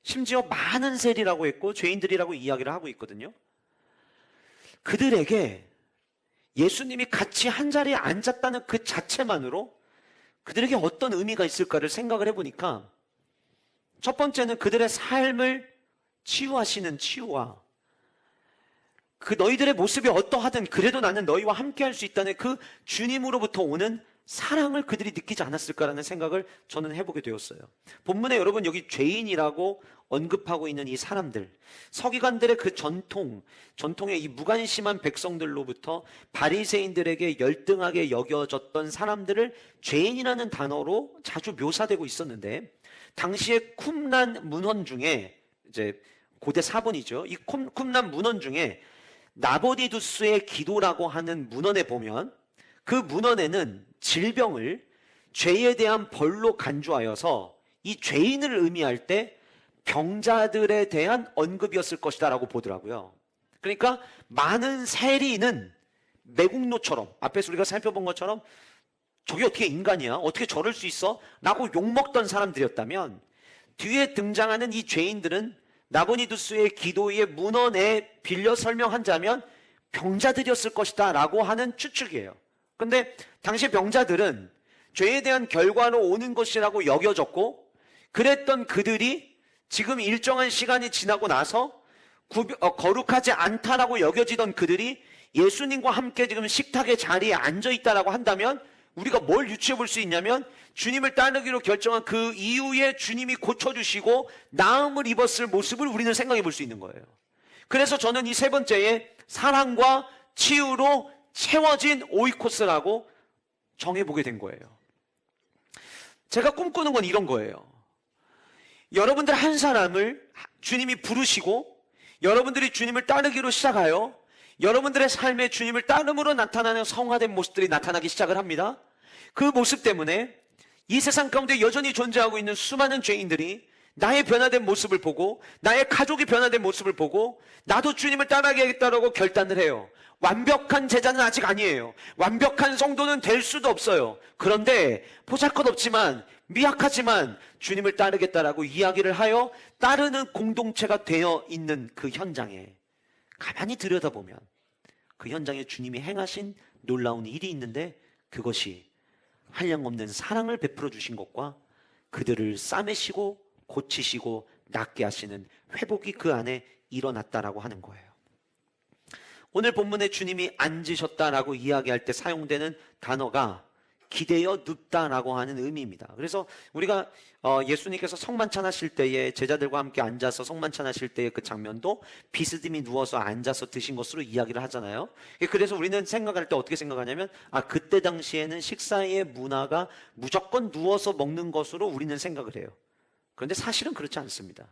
심지어 많은 세리라고 했고 죄인들이라고 이야기를 하고 있거든요. 그들에게 예수님이 같이 한 자리에 앉았다는 그 자체만으로 그들에게 어떤 의미가 있을까를 생각을 해보니까, 첫 번째는 그들의 삶을 치유하시는 치유와, 그 너희들의 모습이 어떠하든 그래도 나는 너희와 함께 할 수 있다는 그 주님으로부터 오는 사랑을 그들이 느끼지 않았을까라는 생각을 저는 해보게 되었어요. 본문에 여러분 여기 죄인이라고 언급하고 있는 이 사람들, 서기관들의 그 전통의 이 무관심한 백성들로부터 바리새인들에게 열등하게 여겨졌던 사람들을 죄인이라는 단어로 자주 묘사되고 있었는데, 당시의 쿰란 문헌 중에, 이제 고대 사본이죠, 이 쿰란 문헌 중에 나보디두스의 기도라고 하는 문헌에 보면, 그 문헌에는 질병을 죄에 대한 벌로 간주하여서 이 죄인을 의미할 때 병자들에 대한 언급이었을 것이다 라고 보더라고요. 그러니까 많은 세리는 매국노처럼, 앞에서 우리가 살펴본 것처럼 저게 어떻게 인간이야? 어떻게 저럴 수 있어? 라고 욕먹던 사람들이었다면, 뒤에 등장하는 이 죄인들은 나보니두스의 기도의 문헌에 빌려 설명한다면 병자들이었을 것이다 라고 하는 추측이에요. 근데 당시 병자들은 죄에 대한 결과로 오는 것이라고 여겨졌고, 그랬던 그들이 지금 일정한 시간이 지나고 나서 거룩하지 않다라고 여겨지던 그들이 예수님과 함께 지금 식탁의 자리에 앉아 있다라고 한다면 우리가 뭘 유추해 볼 수 있냐면 주님을 따르기로 결정한 그 이후에 주님이 고쳐주시고 나음을 입었을 모습을 우리는 생각해 볼 수 있는 거예요. 그래서 저는 이 세 번째에 사랑과 치유로 채워진 오이코스라고 정해보게 된 거예요. 제가 꿈꾸는 건 이런 거예요. 여러분들 한 사람을 주님이 부르시고 여러분들이 주님을 따르기로 시작하여 여러분들의 삶에 주님을 따름으로 나타나는 성화된 모습들이 나타나기 시작을 합니다. 그 모습 때문에 이 세상 가운데 여전히 존재하고 있는 수많은 죄인들이 나의 변화된 모습을 보고 나의 가족이 변화된 모습을 보고 나도 주님을 따라가야겠다라고 결단을 해요. 완벽한 제자는 아직 아니에요. 완벽한 성도는 될 수도 없어요. 그런데 보잘것없지만 미약하지만 주님을 따르겠다라고 이야기를 하여 따르는 공동체가 되어 있는 그 현장에 가만히 들여다보면 그 현장에 주님이 행하신 놀라운 일이 있는데 그것이 한량없는 사랑을 베풀어 주신 것과 그들을 싸매시고 고치시고 낫게 하시는 회복이 그 안에 일어났다라고 하는 거예요. 오늘 본문에 주님이 앉으셨다라고 이야기할 때 사용되는 단어가 기대어 눕다라고 하는 의미입니다. 그래서 우리가 예수님께서 성만찬 하실 때에 제자들과 함께 앉아서 성만찬 하실 때의 그 장면도 비스듬히 누워서 앉아서 드신 것으로 이야기를 하잖아요. 그래서 우리는 생각할 때 어떻게 생각하냐면 그때 당시에는 식사의 문화가 무조건 누워서 먹는 것으로 우리는 생각을 해요. 그런데 사실은 그렇지 않습니다.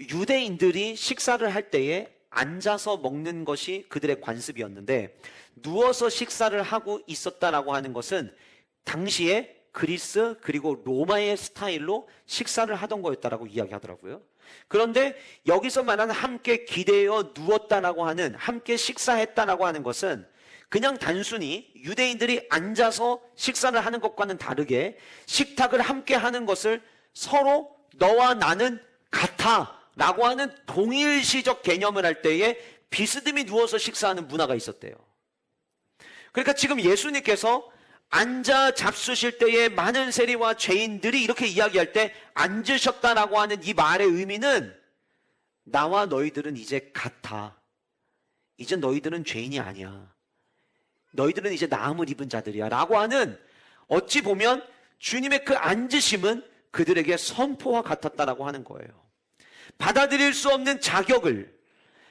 유대인들이 식사를 할 때에 앉아서 먹는 것이 그들의 관습이었는데 누워서 식사를 하고 있었다라고 하는 것은 당시에 그리스 그리고 로마의 스타일로 식사를 하던 거였다라고 이야기하더라고요. 그런데 여기서 말하는 함께 기대어 누웠다라고 하는 함께 식사했다라고 하는 것은 그냥 단순히 유대인들이 앉아서 식사를 하는 것과는 다르게 식탁을 함께 하는 것을 서로 너와 나는 같아 라고 하는 동일시적 개념을 할 때에 비스듬히 누워서 식사하는 문화가 있었대요. 그러니까 지금 예수님께서 앉아 잡수실 때에 많은 세리와 죄인들이 이렇게 이야기할 때 앉으셨다라고 하는 이 말의 의미는 나와 너희들은 이제 같아. 이제 너희들은 죄인이 아니야. 너희들은 이제 나음을 입은 자들이야 라고 하는 어찌 보면 주님의 그 앉으심은 그들에게 선포와 같았다라고 하는 거예요. 받아들일 수 없는 자격을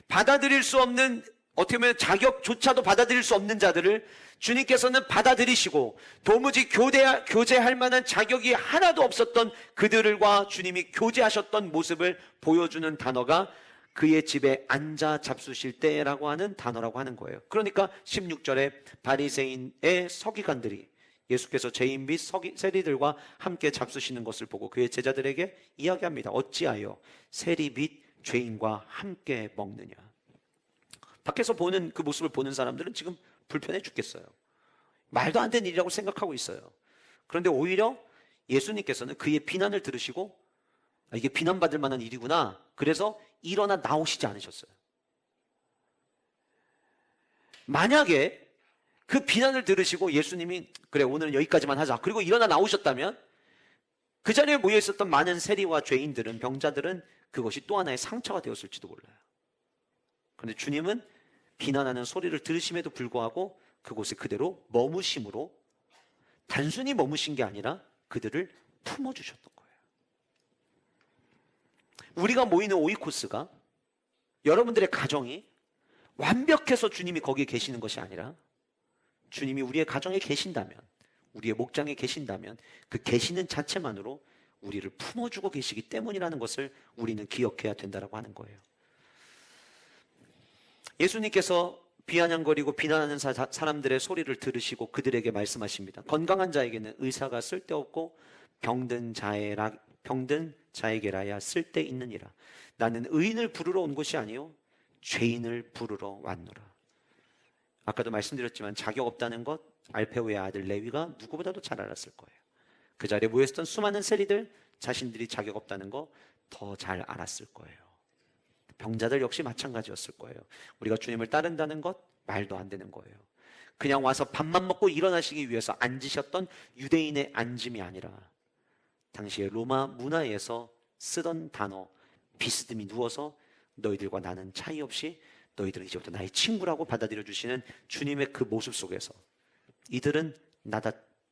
받아들일 수 없는 어떻게 보면 자격조차도 받아들일 수 없는 자들을 주님께서는 받아들이시고 도무지 교제할 만한 자격이 하나도 없었던 그들과 주님이 교제하셨던 모습을 보여주는 단어가 그의 집에 앉아 잡수실 때라고 하는 단어라고 하는 거예요. 그러니까 16절에 바리새인의 서기관들이 예수께서 죄인 및 세리들과 함께 잡수시는 것을 보고 그의 제자들에게 이야기합니다. 어찌하여 세리 및 죄인과 함께 먹느냐. 밖에서 보는 그 모습을 보는 사람들은 지금 불편해 죽겠어요. 말도 안 되는 일이라고 생각하고 있어요. 그런데 오히려 예수님께서는 그의 비난을 들으시고 이게 비난받을 만한 일이구나. 그래서 일어나 나오시지 않으셨어요. 만약에 그 비난을 들으시고 예수님이 그래 오늘은 여기까지만 하자 그리고 일어나 나오셨다면 그 자리에 모여 있었던 많은 세리와 죄인들은 병자들은 그것이 또 하나의 상처가 되었을지도 몰라요. 그런데 주님은 비난하는 소리를 들으심에도 불구하고 그곳에 그대로 머무심으로 단순히 머무신 게 아니라 그들을 품어주셨던 거예요. 우리가 모이는 오이코스가 여러분들의 가정이 완벽해서 주님이 거기에 계시는 것이 아니라 주님이 우리의 가정에 계신다면 우리의 목장에 계신다면 그 계시는 자체만으로 우리를 품어주고 계시기 때문이라는 것을 우리는 기억해야 된다고 하는 거예요. 예수님께서 비아냥거리고 비난하는 사람들의 소리를 들으시고 그들에게 말씀하십니다. 건강한 자에게는 의사가 쓸데없고 병든 자에게라야 쓸데있느니라. 나는 의인을 부르러 온 것이 아니요 죄인을 부르러 왔노라. 아까도 말씀드렸지만 자격 없다는 것 알페오의 아들 레위가 누구보다도 잘 알았을 거예요. 그 자리에 모였던 수많은 세리들 자신들이 자격 없다는 거 더 잘 알았을 거예요. 병자들 역시 마찬가지였을 거예요. 우리가 주님을 따른다는 것 말도 안 되는 거예요. 그냥 와서 밥만 먹고 일어나시기 위해서 앉으셨던 유대인의 앉음이 아니라 당시의 로마 문화에서 쓰던 단어 비스듬히 누워서 너희들과 나는 차이 없이 너희들은 이제부터 나의 친구라고 받아들여 주시는 주님의 그 모습 속에서 이들은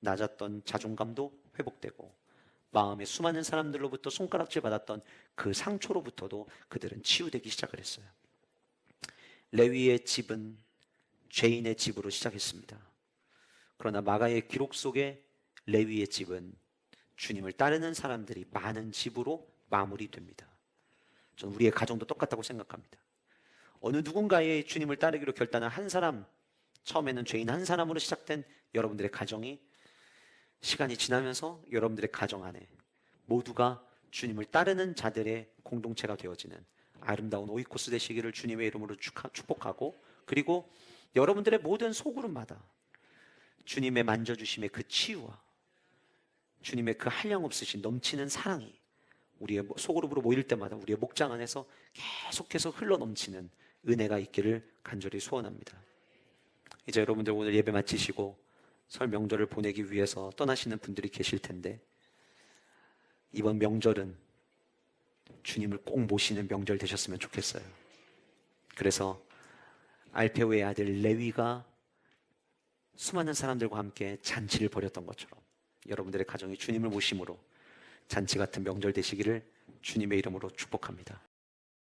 낮았던 자존감도 회복되고 마음에 수많은 사람들로부터 손가락질 받았던 그 상처로부터도 그들은 치유되기 시작을 했어요. 레위의 집은 죄인의 집으로 시작했습니다. 그러나 마가의 기록 속에 레위의 집은 주님을 따르는 사람들이 많은 집으로 마무리됩니다. 저는 우리의 가정도 똑같다고 생각합니다. 어느 누군가의 주님을 따르기로 결단한 한 사람, 처음에는 죄인 한 사람으로 시작된 여러분들의 가정이 시간이 지나면서 여러분들의 가정 안에 모두가 주님을 따르는 자들의 공동체가 되어지는 아름다운 오이코스 되시기를 주님의 이름으로 축복하고, 그리고 여러분들의 모든 소그룹마다 주님의 만져주심의 그 치유와 주님의 그 한량없으신 넘치는 사랑이 우리의 소그룹으로 모일 때마다 우리의 목장 안에서 계속해서 흘러넘치는 은혜가 있기를 간절히 소원합니다. 이제 여러분들 오늘 예배 마치시고 설 명절을 보내기 위해서 떠나시는 분들이 계실 텐데, 이번 명절은 주님을 꼭 모시는 명절 되셨으면 좋겠어요. 그래서 알페오의 아들 레위가 수많은 사람들과 함께 잔치를 벌였던 것처럼 여러분들의 가정이 주님을 모심으로 잔치 같은 명절 되시기를 주님의 이름으로 축복합니다.